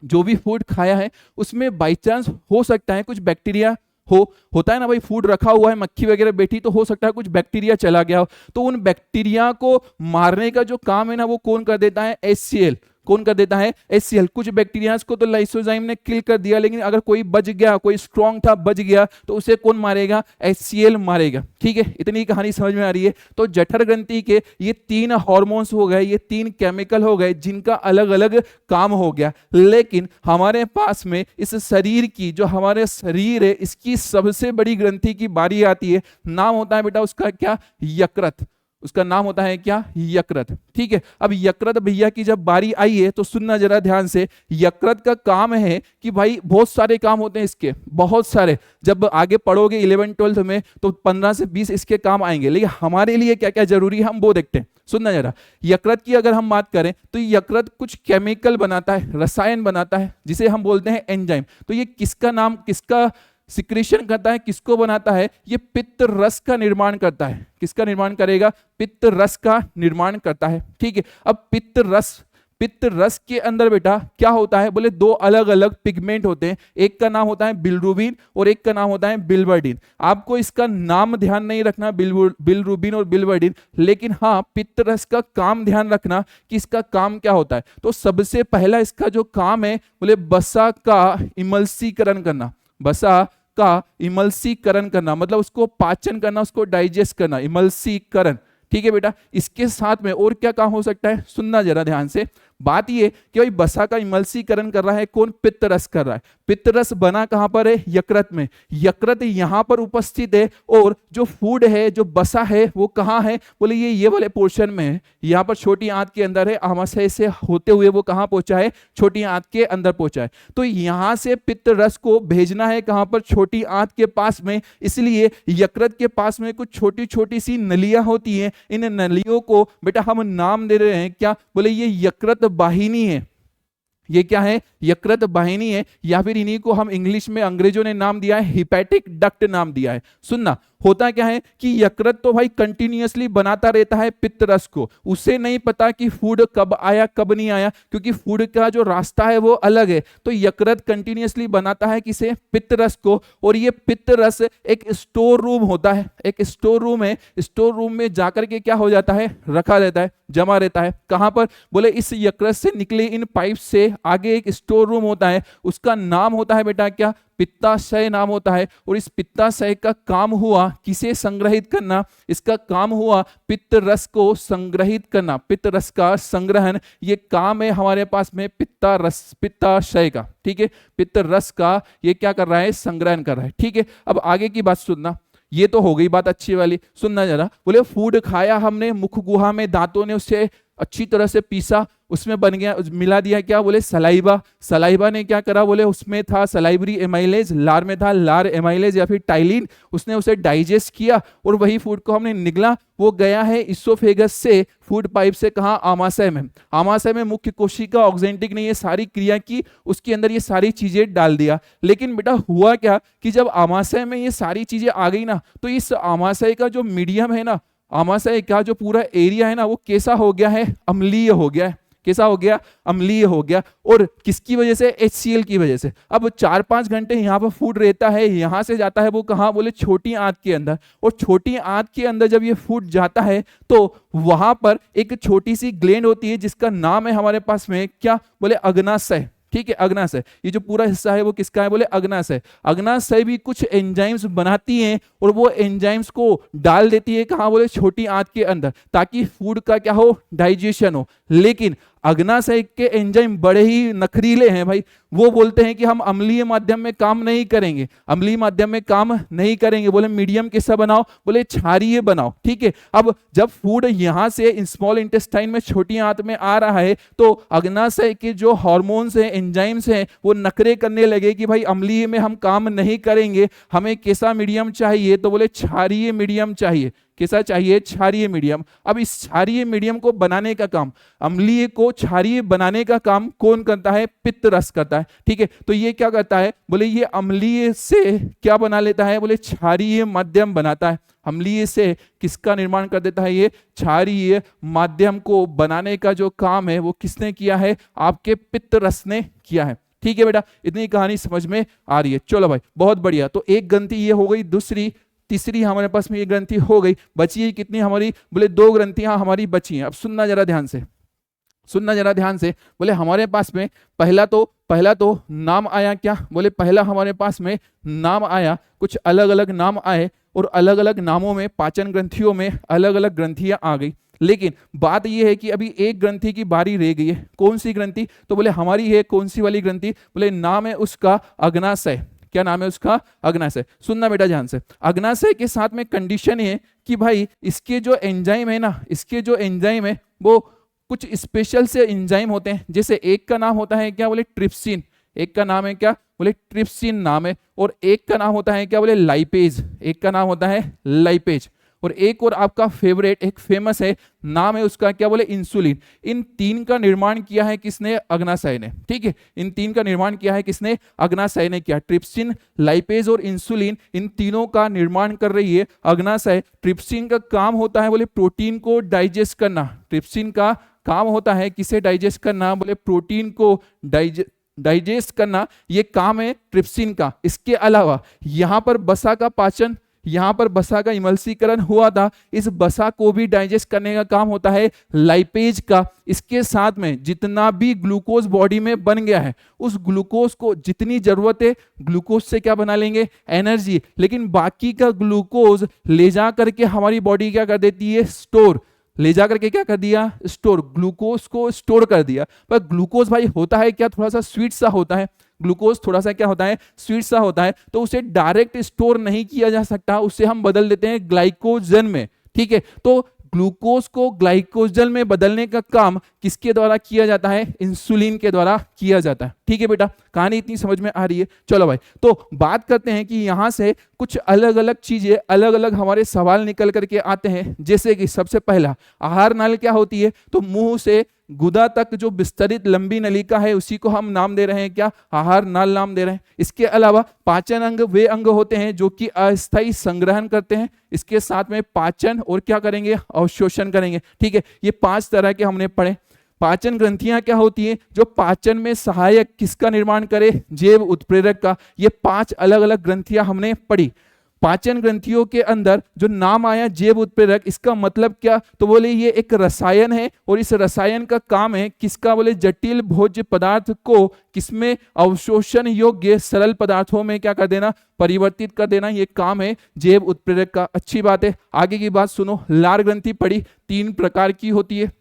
जो भी फूड खाया है, उसमें बाई चांस हो सकता है कुछ बैक्टीरिया होता है ना भाई, फूड रखा हुआ है, मक्खी वगैरह बैठी, तो हो सकता है कुछ बैक्टीरिया चला गया हो। तो उन बैक्टीरिया को मारने का जो काम है ना, वो कौन कर देता है, HCl। कौन कर देता है, HCl। कुछ बैक्टीरियाज को तो लाइसोजाइम ने किल कर दिया, लेकिन अगर कोई बच गया, कोई स्ट्रॉन्ग था बच गया, तो उसे कौन मारेगा, HCl मारेगा। ठीक है, इतनी कहानी समझ में आ रही है। तो जठर ग्रंथि के ये 3 हार्मोन्स हो गए, ये 3 केमिकल हो गए जिनका अलग अलग काम हो गया। लेकिन हमारे पास में इस शरीर की, जो हमारे शरीर है, इसकी सबसे बड़ी ग्रंथि की बारी आती है, नाम होता है बेटा उसका क्या, यकृत। उसका नाम होता है क्या, यकृत। ठीक है, अब यकृत भैया की जब बारी आई है तो सुनना जरा ध्यान से। यकृत का काम है कि भाई बहुत सारे काम होते हैं इसके, बहुत सारे। जब आगे पढ़ोगे 11-12 में तो 15 से 20 इसके काम आएंगे, लेकिन हमारे लिए क्या क्या जरूरी है हम वो देखते हैं। सुनना जरा, यकृत की अगर हम बात करें तो यकृत कुछ केमिकल बनाता है, रसायन बनाता है, जिसे हम बोलते हैं एंजाइम। तो ये किसका नाम, किसका सिक्रीशन करता है, किसको बनाता है, ये पित्त रस का निर्माण करता है। किसका निर्माण करेगा, पित्त रस का निर्माण करता है। ठीक है, अब पित्त रस के अंदर बेटा क्या होता है, बोले 2 अलग अलग पिगमेंट होते हैं, एक का नाम होता है बिलिरुबिन और एक का नाम होता है बिलिवर्डिन। आपको इसका नाम ध्यान नहीं रखना, बिलिरुबिन और बिलिवर्डिन, लेकिन हाँ पित्त रस का काम ध्यान रखना कि इसका काम क्या होता है। तो सबसे पहला इसका जो काम है, बोले वसा का इमल्सीकरण करना। वसा का इमल्सीकरण करना मतलब उसको पाचन करना, उसको डाइजेस्ट करना, इमल्सीकरण। ठीक है बेटा, इसके साथ में और क्या काम हो सकता है, सुनना जरा ध्यान से। बात ये कि भाई वसा का इमल्सीकरण कर रहा है कौन, पित्त रस कर रहा है। पित्त रस बना कहां पर है, यकृत में। यकृत यहां पर उपस्थित है और जो फूड है, जो वसा है, वो कहां है, बोले ये वाले पोर्शन में है। यहां पर छोटी आंत के अंदर है, आमाशय से होते हुए वो कहां पहुंचा है, छोटी आंत के अंदर पहुंचा है। तो यहां से पित्त रस को भेजना है कहां पर, छोटी आंत के पास में। इसलिए यकृत के पास में कुछ छोटी छोटी सी नलियां होती हैं, इन नलियों को बेटा हम नाम दे रहे हैं क्या, बोले ये यकृत वाहिनी है। ये क्या है, यकृत वाहिनी है, या फिर इन्हीं को हम इंग्लिश में अंग्रेजों ने नाम दिया है हिपैटिक डक्ट नाम दिया है। सुनना, होता क्या है कि यकृत तो भाई कंटिन्यूअसली बनाता रहता है पित्त रस को, उसे नहीं पता कि फूड कब आया कब नहीं आया, क्योंकि फूड का जो रास्ता है वो अलग है। तो यकृत कंटिन्यूअसली बनाता है किसे, पित्त रस को। और ये पित्त रस एक स्टोर रूम होता है, एक स्टोर रूम है, स्टोर रूम में जाकर के क्या हो जाता है, रखा रहता है, जमा रहता है। कहां पर, बोले इस यकृत से निकले इन पाइप से आगे एक स्टोर रूम होता है, उसका नाम होता है बेटा क्या, पित्ताशय नाम होता है। और इस पित्ताशय का काम हुआ किसे संग्रहित करना, इसका काम हुआ पित्त रस को संग्रहित करना, पित्त रस का संग्रहण, ये काम है हमारे पास में पित्ताशय का। ठीक है, पित्त रस का ये क्या कर रहा है, संग्रहण कर रहा है। ठीक है, अब आगे की बात सुनना, ये तो हो गई बात अच्छी वाली। सुनना जरा, बोले फूड खाया हमने, मुख गुहा में दांतों ने उससे अच्छी तरह से पीसा, उसमें बन गया, मिला दिया क्या बोले सलाइबा, सलाइबा ने क्या करा बोले उसमें था सलाइवरी एमाइलेज, लार में था लार एमाइलेज या फिर टाइलिन, उसने उसे डाइजेस्ट किया और वही फूड को हमने निगला, वो गया है इसोफेगस से फूड पाइप से कहा आमाशय में, आमाशय में मुख्य कोशिका ऑक्जेंटिक ने ये सारी क्रिया की, उसके अंदर ये सारी चीजें डाल दिया। लेकिन बेटा हुआ क्या कि जब आमाशय में ये सारी चीजें आ गई ना, तो इस आमाशय का जो मीडियम है ना, आमाशय का जो पूरा एरिया है ना, वो कैसा हो गया है, अम्लीय हो गया है। कैसा हो गया, अम्लीय हो गया। और किसकी वजह से, HCl की वजह से। अब 4-5 घंटे यहाँ पर फूड रहता है, यहाँ से जाता है वो कहाँ बोले छोटी आंत के अंदर, और छोटी आंत के अंदर जब ये फूड जाता है तो वहां पर एक छोटी सी ग्लैंड होती है जिसका नाम है हमारे पास में क्या बोले अग्नाशय, ठीक है, अग्नाशय। ये जो पूरा हिस्सा है वो किसका है बोले अग्नाशय। अग्नाशय भी कुछ एंजाइम्स बनाती हैं और वो एंजाइम्स को डाल देती है कहाँ बोले छोटी आंत के अंदर, ताकि फूड का क्या हो, डाइजेशन हो। लेकिन अग्नाशय के एंजाइम बड़े ही नखरीले हैं भाई, वो बोलते हैं कि हम अम्लीय माध्यम में काम नहीं करेंगे, अम्लीय माध्यम में काम नहीं करेंगे, बोले मीडियम कैसा बनाओ, बोले क्षारीय बनाओ, ठीक है। अब जब फूड यहां से स्मॉल इंटेस्टाइन में छोटी आंत में आ रहा है तो अग्नाशय के जो हार्मोन्स हैं, एंजाइम्स हैं, वो नखरे करने लगे कि भाई अम्लीय में हम काम नहीं करेंगे, हमें कैसा मीडियम चाहिए, तो बोले क्षारीय मीडियम चाहिए। कैसा चाहिए, क्षारीय मीडियम। अब इस क्षारीय मीडियम को बनाने का काम, अम्लीय को क्षारीय बनाने का काम कौन करता है, पित्त रस करता है, ठीक है। तो ये क्या करता है बोले ये अम्लीय से क्या बना लेता है बोले क्षारीय माध्यम बनाता है। अम्लीय से किसका निर्माण कर देता है, ये क्षारीय माध्यम को बनाने का जो काम है वो किसने किया है, आपके पित्त रस ने किया है, ठीक है बेटा। इतनी कहानी समझ में आ रही है, चलो भाई बहुत बढ़िया। तो एक ग्रंथि ये हो गई, दूसरी तीसरी हमारे पास में ये ग्रंथि हो गई, बची है कितनी हमारी बोले 2 ग्रंथियां हमारी बची हैं। अब सुनना जरा ध्यान से, सुनना जरा ध्यान से। बोले हमारे पास में पहला तो नाम आया क्या बोले, पहला हमारे पास में नाम आया, कुछ अलग अलग नाम आए और अलग अलग नामों में पाचन ग्रंथियों में अलग अलग ग्रंथियां आ गई। लेकिन बात यह है कि अभी एक ग्रंथि की बारी रह गई है, कौन सी ग्रंथि, तो बोले हमारी है कौन सी वाली ग्रंथि, बोले नाम है उसका अग्नाशय। क्या नाम है उसका, अग्नाशय। सुनना बेटा ध्यान से, अग्नाशय के साथ में कंडीशन है कि भाई इसके जो एंजाइम है ना, इसके जो एंजाइम है वो कुछ स्पेशल से एंजाइम होते हैं। जैसे एक का नाम होता है क्या बोले ट्रिप्सिन, एक का नाम है क्या बोले ट्रिप्सिन नाम है, और एक का नाम होता है क्या बोले लाइपेज, एक का नाम होता है लाइपेज, और एक और आपका फेवरेट एक फेमस है, नाम है उसका क्या बोले इंसुलिन। इन तीन का निर्माण किया है किसने, अग्नाशय ने, ठीक है। इन तीन का निर्माण किया है किसने, अग्नाशय ने किया। ट्रिप्सिन, लाइपेज और इंसुलिन, इन तीनों का निर्माण कर रही है अग्नाशय। ट्रिप्सिन का काम होता है बोले प्रोटीन को डाइजेस्ट करना, ट्रिप्सिन का काम होता है किसे डाइजेस्ट करना, बोले प्रोटीन को डाइजेस्ट करना, ये काम है ट्रिप्सिन का। इसके अलावा यहां पर बसा का पाचन, यहां पर बसा का इमल्सीकरण हुआ था, इस बसा को भी डाइजेस्ट करने का काम होता है लाइपेज का। इसके साथ में जितना भी ग्लूकोज बॉडी में बन गया है, उस ग्लूकोज को जितनी जरूरत है, ग्लूकोज से क्या बना लेंगे, एनर्जी। लेकिन बाकी का ग्लूकोज ले जा करके हमारी बॉडी क्या कर देती है, स्टोर। ले जा करके क्या कर दिया, स्टोर, ग्लूकोज को स्टोर कर दिया। पर ग्लूकोज भाई होता है क्या, थोड़ा सा स्वीट सा होता है, ग्लूकोज थोड़ा सा क्या होता है, स्वीट सा होता है, तो उसे डायरेक्ट स्टोर नहीं किया जा सकता, उसे हम बदल देते हैं ग्लाइकोजन में, ठीक है। तो ग्लूकोज को ग्लाइकोजन में बदलने का काम किसके द्वारा किया जाता है, इंसुलिन के द्वारा किया जाता है, ठीक है बेटा। कहानी इतनी समझ में आ रही है, चलो भाई। तो बात करते हैं कि यहां से कुछ अलग अलग चीजें, अलग अलग हमारे सवाल निकल करके आते हैं। जैसे कि सबसे पहला आहार नल क्या होती है, तो मुंह से गुदा तक जो विस्तरित लंबी नलिका है उसी को हम नाम दे रहे हैं क्या, आहार नाल नाम दे रहे हैं। इसके अलावा पाचन अंग वे अंग होते हैं जो कि अस्थायी संग्रहण करते हैं, इसके साथ में पाचन और क्या करेंगे, अवशोषण करेंगे, ठीक है। ये 5 तरह के हमने पढ़े। पाचन ग्रंथियां क्या होती हैं, जो पाचन में सहायक किसका निर्माण करे, जैव उत्प्रेरक का। ये 5 अलग अलग ग्रंथियां हमने पढ़ी। पाचन ग्रंथियों के अंदर जो नाम आया जैव उत्प्रेरक, इसका मतलब क्या, तो बोले ये एक रसायन है और इस रसायन का काम है किसका, बोले जटिल भोज्य पदार्थ को किसमें, अवशोषण योग्य सरल पदार्थों में क्या कर देना, परिवर्तित कर देना, ये काम है जैव उत्प्रेरक का। अच्छी बात है। आगे की बात सुनो, लार ग्रंथि पड़ी 3 प्रकार की होती है।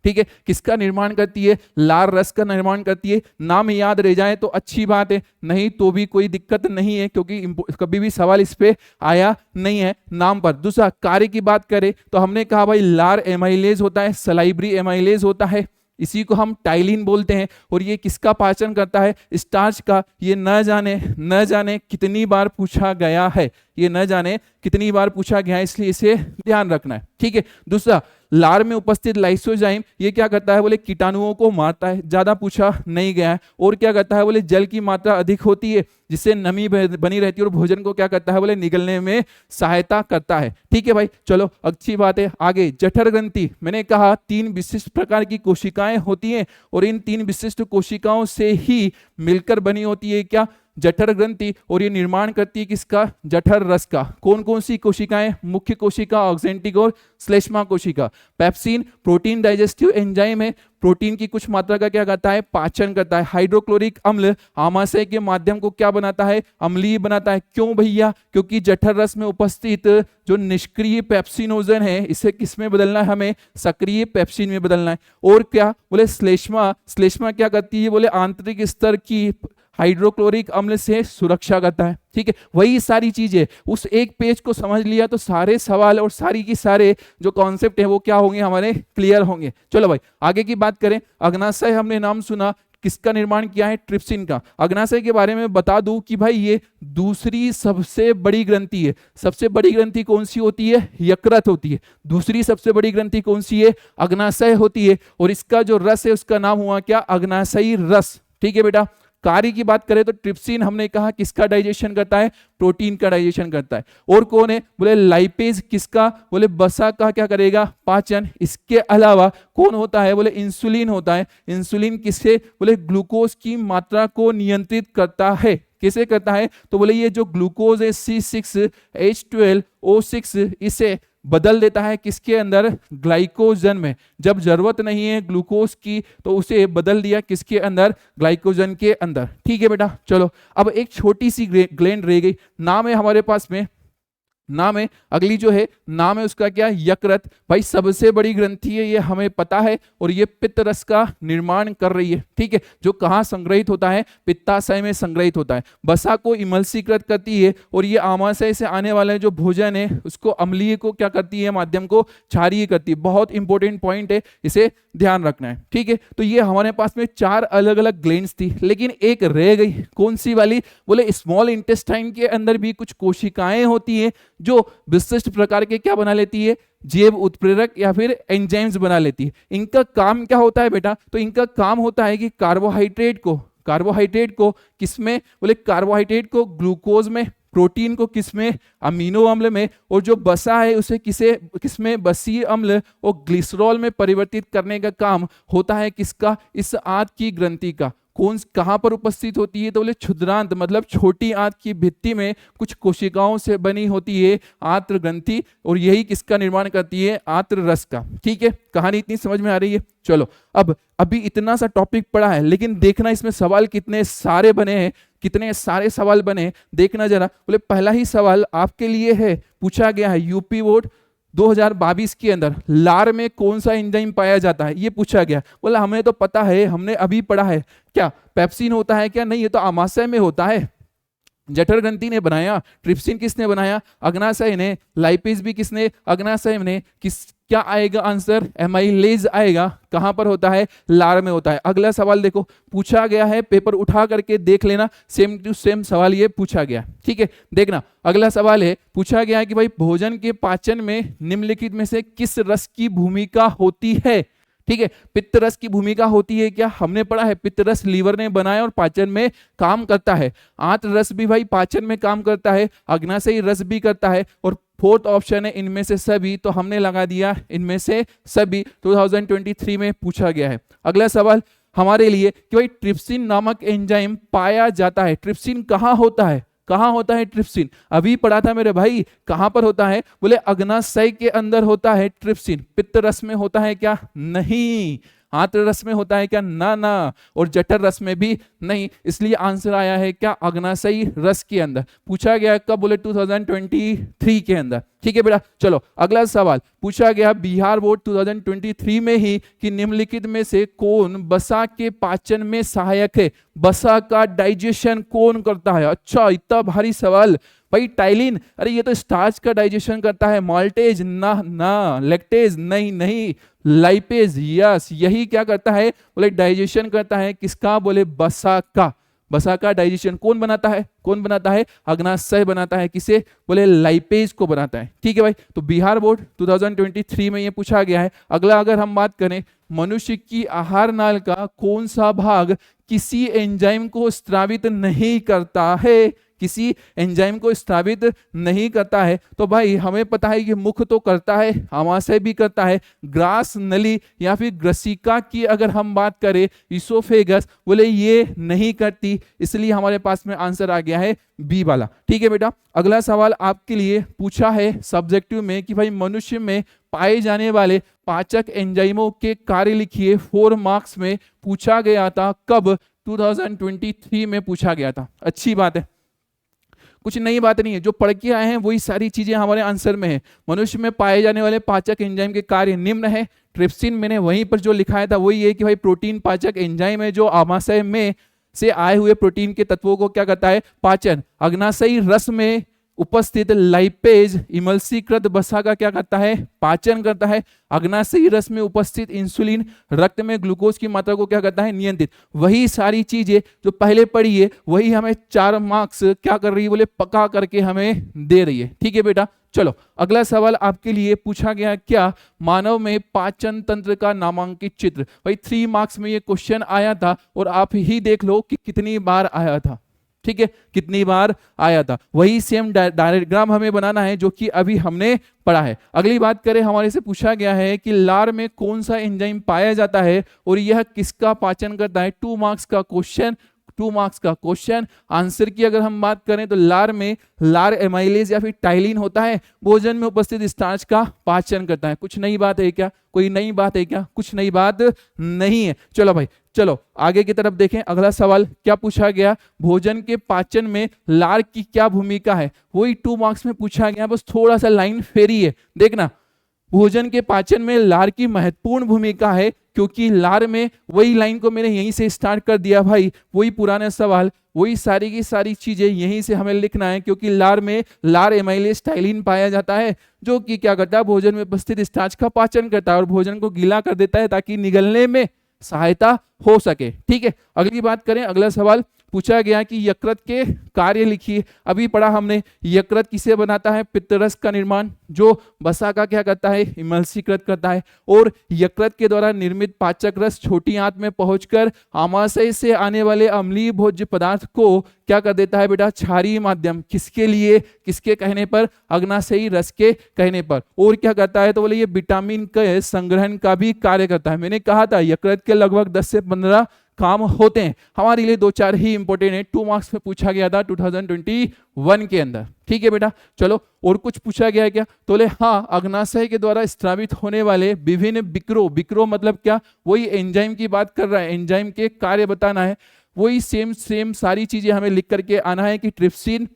ठीक है, किसका निर्माण करती है? लार रस का निर्माण करती है। नाम याद रह जाए तो अच्छी बात है, नहीं तो भी कोई दिक्कत नहीं है, क्योंकि कभी भी सवाल इस पे आया नहीं है नाम पर। दूसरा, कार्य की बात करें तो हमने कहा भाई लार एमाइलेज होता है, सलाइब्री एमाइलेज होता है, इसी को हम टाइलिन बोलते हैं। और ये किसका पाचन करता है? स्टार्च का। ये न जाने कितनी बार पूछा गया है, ये न जाने कितनी बार पूछा गया है, इसलिए इसे ध्यान रखना है। ठीक है। दूसरा, लार में उपस्थित लाइसोजाइम ये क्या करता है? बोले कीटाणुओं को मारता है, ज्यादा पूछा नहीं गया है। और क्या करता है? बोले जल की मात्रा अधिक होती है, जिससे नमी बनी रहती है और भोजन को क्या करता है? बोले निगलने में सहायता करता है। ठीक है भाई, चलो अच्छी बात है। आगे, जठर ग्रंथि, मैंने कहा 3 विशिष्ट प्रकार की कोशिकाएं होती हैं और इन 3 विशिष्ट कोशिकाओं से ही मिलकर बनी होती है क्या? जठर ग्रंथि। और ये निर्माण करती है किसका? जठर रस का। कौन कौन सी कोशिकाएं? मुख्य कोशिका, ऑक्जेंटिक और श्लेष्मा कोशिका। पेप्सिन प्रोटीन डाइजेस्टिव एंजाइम है, प्रोटीन की कुछ मात्रा का क्या करता है? पाचन करता है। हाइड्रोक्लोरिक अम्ल आमाशय के माध्यम को क्या बनाता है? अम्लीय बनाता है। क्यों भैया? क्योंकि जठर रस में उपस्थित जो निष्क्रिय पेप्सिनोजन है, इसे किस में बदलना है? हमें सक्रिय पेप्सिन में बदलना है। और क्या? बोले श्लेष्मा क्या करती है? बोले आंतरिक स्तर की हाइड्रोक्लोरिक अम्ल से सुरक्षा करता है। ठीक है, वही सारी चीजें, उस एक पेज को समझ लिया तो सारे सवाल और सारी की सारे जो कॉन्सेप्ट है वो क्या होंगे? हमारे क्लियर होंगे। चलो भाई, आगे की बात करें। अग्नाशय हमने नाम सुना, किसका निर्माण किया है? ट्रिप्सिन का। अग्नाशय के बारे में बता दूं कि भाई ये दूसरी सबसे बड़ी ग्रंथि है। सबसे बड़ी ग्रंथि कौन सी होती है? यकृत होती है। दूसरी सबसे बड़ी ग्रंथि कौन सी है? अग्नाशय होती है। और इसका जो रस है उसका नाम हुआ क्या? अग्नाशयी रस। ठीक है बेटा। कार्य की बात करें तो ट्रिप्सिन हमने कहा किसका डाइजेशन करता है? प्रोटीन का डाइजेशन करता है। और कौन है? बोले लाइपेज किसका? बोले बसा का क्या करेगा? पाचन। इसके अलावा कौन होता है? बोले इंसुलिन होता है। इंसुलिन किससे? बोले ग्लूकोज की मात्रा को नियंत्रित करता है। किसे करता है? तो बोले ये जो ग्लूकोज है C6H12O6, इसे बदल देता है किसके अंदर? ग्लाइकोजन में। जब जरूरत नहीं है ग्लूकोज की तो उसे बदल दिया किसके अंदर? ग्लाइकोजन के अंदर। ठीक है बेटा। चलो, अब एक छोटी सी ग्लैंड रह गई, नाम है हमारे पास में, नाम है अगली जो है, नाम है उसका क्या? यकृत। भाई सबसे बड़ी ग्रंथि है, ये हमें पता है, और ये पित्त रस का निर्माण कर रही है। ठीक है, जो कहाँ संग्रहित होता है? पित्ताशय में संग्रहित होता है। बसा को इमल्सीकृत करती है और ये आमाशय से आने वाले जो भोजन है उसको अम्लीय को क्या करती है? माध्यम को क्षारीय करती है। बहुत इंपॉर्टेंट पॉइंट है, इसे ध्यान रखना है। ठीक है, तो ये हमारे पास में 4 अलग अलग ग्लैंड्स थी, लेकिन एक रह गई। कौन सी वाली? बोले स्मॉल इंटेस्टाइन के अंदर भी कुछ कोशिकाएं होती है जो विशिष्ट प्रकार के क्या बना लेती है? जैव उत्प्रेरक या फिर एंजाइम्स बना लेती है। इनका काम क्या होता है बेटा? तो इनका काम होता है कि कार्बोहाइड्रेट को किसमें? बोले कार्बोहाइड्रेट को ग्लूकोज में, प्रोटीन को किसमें? अमीनो अम्ल में, और जो बसा है उसे किसमें? बसीय अम्ल और ग्लिसरॉल में परिवर्तित करने का काम होता है किसका? इस आंत की ग्रंथि का। कहां पर उपस्थित होती है? तो बोले क्षुद्रांत, मतलब छोटी आंत की भित्ति में कुछ कोशिकाओं से बनी होती है आंत्र ग्रंथि, और यही किसका निर्माण करती है? आंत्र रस का। ठीक है, कहानी इतनी समझ में आ रही है? चलो, अब अभी इतना सा टॉपिक पढ़ा है, लेकिन देखना इसमें सवाल कितने सारे बने हैं, कितने सारे सवाल बने, देखना जरा। बोले पहला ही सवाल आपके लिए है, पूछा गया है यूपी बोर्ड 2022 के अंदर, लार में कौन सा एंजाइम पाया जाता है? ये पूछा गया। बोला हमें तो पता है, हमने अभी पढ़ा है। क्या पेप्सिन होता है क्या? नहीं, ये तो आमाशय में होता है। जठर ग्रंथि ने बनाया। ट्रिप्सिन किसने बनाया? अग्नाशय ने। लाइपेज भी किसने? अग्नाशय ने। क्या आएगा आंसर? एमाइलेज आएगा। कहां पर होता है? लार में होता है। अगला सवाल देखो, पूछा गया है, पेपर उठा करके देख लेना, सेम टू सेम सवाल ये पूछा गया। ठीक है, देखना अगला सवाल है, पूछा गया है कि भाई भोजन के पाचन में निम्नलिखित में से किस रस की भूमिका होती है? ठीक है, पित्त रस की भूमिका होती है क्या? हमने पढ़ा है पित्त रस लीवर ने बनाया और पाचन में काम करता है। आंत्र रस भी भाई पाचन में काम करता है, अग्नाशयी रस भी करता है, और फोर्थ ऑप्शन है इनमें से सभी, तो हमने लगा दिया इनमें से सभी। 2023 में पूछा गया है। अगला सवाल हमारे लिए कि भाई ट्रिप्सिन नामक एंजाइम पाया जाता है। ट्रिप्सिन कहाँ होता है? कहाँ होता है ट्रिप्सिन? अभी पढ़ा था मेरे भाई, कहां पर होता है? बोले अग्नाशय के अंदर होता है ट्रिप्सिन। पित्त रस में होता है क्या? नहीं, आंत्र रस में होता है क्या? ना ना। और जठर रस में भी नहीं, इसलिए आंसर आया है क्या? अग्नाशयी रस के अंदर। पूछा गया कब? बोले 2023 के अंदर। ठीक है बेटा, चलो अगला सवाल पूछा गया बिहार बोर्ड 2023 में ही कि निम्नलिखित में से कौन वसा के पाचन में सहायक है? वसा का डाइजेशन कौन करता है? अच्छा, इतना भारी सवाल भाई। टाइलिन, अरे ये तो स्टार्च का डाइजेशन करता है। माल्टेज, ना ना। लैक्टेज, नहीं नहीं। लाइपेज, यस, यही क्या करता है? बोले डाइजेशन करता है। किसका? बोले वसा का। वसा का डाइजेशन कौन बनाता है? कौन बनाता है? अग्नाशय बनाता है। किसे? बोले लाइपेज को बनाता है। ठीक है भाई, तो बिहार बोर्ड 2023 में ये पूछा गया है। अगला अगर हम बात करें, मनुष्य की आहार नाल का कौन सा भाग किसी एंजाइम को स्रावित नहीं करता है? किसी एंजाइम को स्रावित नहीं करता है। तो भाई हमें पता है कि मुख तो करता है, आमाशय भी करता है। ग्रास नली या फिर ग्रसिका की अगर हम बात करें, इसोफेगस, बोले ये नहीं करती, इसलिए हमारे पास में आंसर आ गया है बी वाला। ठीक है बेटा, अगला सवाल आपके लिए पूछा है सब्जेक्टिव में कि भाई मनुष्य में पाए जाने वाले पाचक एंजाइमों के कार्य लिखिए। 4 मार्क्स में पूछा गया था। कब? 2023 में पूछा गया था। अच्छी बात है, कुछ नई बात नहीं है, जो पढ़ के आए हैं वही सारी चीजें हमारे आंसर में है। मनुष्य में पाए जाने वाले पाचक एंजाइम के कार्य निम्न है। ट्रिप्सिन मैंने वहीं पर जो लिखाया था वही है कि भाई प्रोटीन पाचक एंजाइम है जो आमाशय में से आए हुए प्रोटीन के तत्वों को क्या करता है? पाचन। अग्नाशयी रस में उपस्थित लाइपेज इमल्सीकृत वसा का क्या करता है? पाचन करता है। अग्नाशयी रस में उपस्थित इंसुलिन रक्त में ग्लूकोज की मात्रा को क्या करता है? नियंत्रित। वही सारी चीजें जो पहले पढ़ी है वही हमें 4 मार्क्स क्या कर रही है? बोले पका करके हमें दे रही है। ठीक है बेटा, चलो अगला सवाल आपके लिए पूछा गया क्या? मानव में पाचन तंत्र का नामांकित चित्र। भाई 3 मार्क्स में ये क्वेश्चन आया था और आप ही देख लो कि कितनी बार आया था। ठीक है, कितनी बार आया था। वही सेम डायग्राम हमें बनाना है जो कि अभी हमने पढ़ा है। अगली बात करें, हमारे से पूछा गया है कि लार में कौन सा एंजाइम पाया जाता है और यह किसका पाचन करता है? 2 मार्क्स का क्वेश्चन। 2 मार्क्स का क्वेश्चन। आंसर की अगर हम बात करें तो लार में लार एमाइलेज या फिर टाइलिन होता है, भोजन में उपस्थित स्टार्च का पाचन करता है। कुछ नई बात है क्या? कोई नई बात है क्या? कुछ नई बात नहीं है। चलो भाई, चलो आगे की तरफ देखें। अगला सवाल क्या पूछा गया? भोजन के पाचन में लार की क्या भूमिका है? वही 2 मार्क्स में पूछा गया, बस थोड़ा सा लाइन फेरी है। देखना, भोजन के पाचन में लार की महत्वपूर्ण भूमिका है, क्योंकि लार में वही लाइन को मैंने यहीं से स्टार्ट कर दिया भाई, वही पुराना सवाल, वही सारी की सारी चीजें यहीं से हमें लिखना है। क्योंकि लार में लार एमाइलेज टाइलिन पाया जाता है जो कि क्या करता है? भोजन में उपस्थित स्टार्च का पाचन करता है और भोजन को गीला कर देता है ताकि निगलने में सहायता हो सके। ठीक है, अगली बात करें। अगला सवाल पूछा गया कि यकृत के कार्य लिखिए। अभी पढ़ा हमने, यकृत किसे बनाता है? पित्तरस का निर्माण, जो वसा का क्या करता है? इमल्सीकृत करता है। और यकृत के द्वारा निर्मित पाचक रस छोटी आंत में पहुंचकर आमाशय से आने वाले अम्लीय भोज्य पदार्थ को क्या कर देता है बेटा? क्षारीय माध्यम। किसके लिए? किसके कहने पर? अग्नाशयी रस के कहने पर। और क्या करता है? तो बोले ये विटामिन के संग्रहण का भी कार्य करता है। मैंने कहा था यकृत के लगभग 10 से 15 काम होते हैं। हमारे लिए 2-4 ही इंपॉर्टेंट है। 2 मार्क्स में पूछा गया था 2021 के अंदर। ठीक है बेटा, चलो और कुछ पूछा गया है क्या? तो बोले हाँ, अग्नाशय के द्वारा स्रावित होने वाले विभिन्न विक्रो, विक्रो मतलब क्या? वही एंजाइम की बात कर रहा है, एंजाइम के कार्य बताना है। वही सेम सारी चीजें हमें लिख करके आना है कि ट्रिप्सिन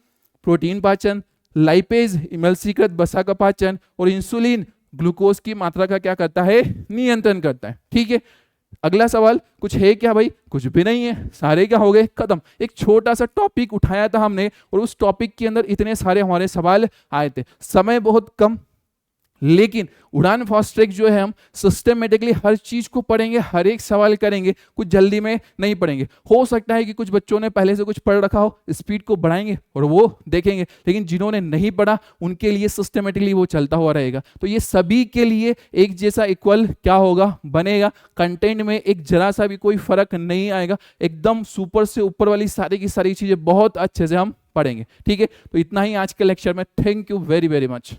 प्रोटीन पाचन, लाइपेज इमल्सीकृत वसा का पाचन और इंसुलिन ग्लूकोज की मात्रा का क्या करता है? नियंत्रण करता है। ठीक है, अगला सवाल कुछ है क्या भाई? कुछ भी नहीं है, सारे क्या हो गए? खत्म। एक छोटा सा टॉपिक उठाया था हमने और उस टॉपिक के अंदर इतने सारे हमारे सवाल आए थे। समय बहुत कम, लेकिन उड़ान फास्ट ट्रैक जो है हम सिस्टमेटिकली हर चीज को पढ़ेंगे, हर एक सवाल करेंगे, कुछ जल्दी में नहीं पढ़ेंगे। हो सकता है कि कुछ बच्चों ने पहले से कुछ पढ़ रखा हो, स्पीड को बढ़ाएंगे और वो देखेंगे, लेकिन जिन्होंने नहीं पढ़ा उनके लिए सिस्टमेटिकली वो चलता हुआ रहेगा। तो ये सभी के लिए एक जैसा इक्वल क्या होगा? बनेगा। कंटेंट में एक जरा सा भी कोई फर्क नहीं आएगा, एकदम सुपर से ऊपर वाली सारी की सारी चीजें बहुत अच्छे से हम पढ़ेंगे। ठीक है, तो इतना ही आज के लेक्चर में। Thank you very very much.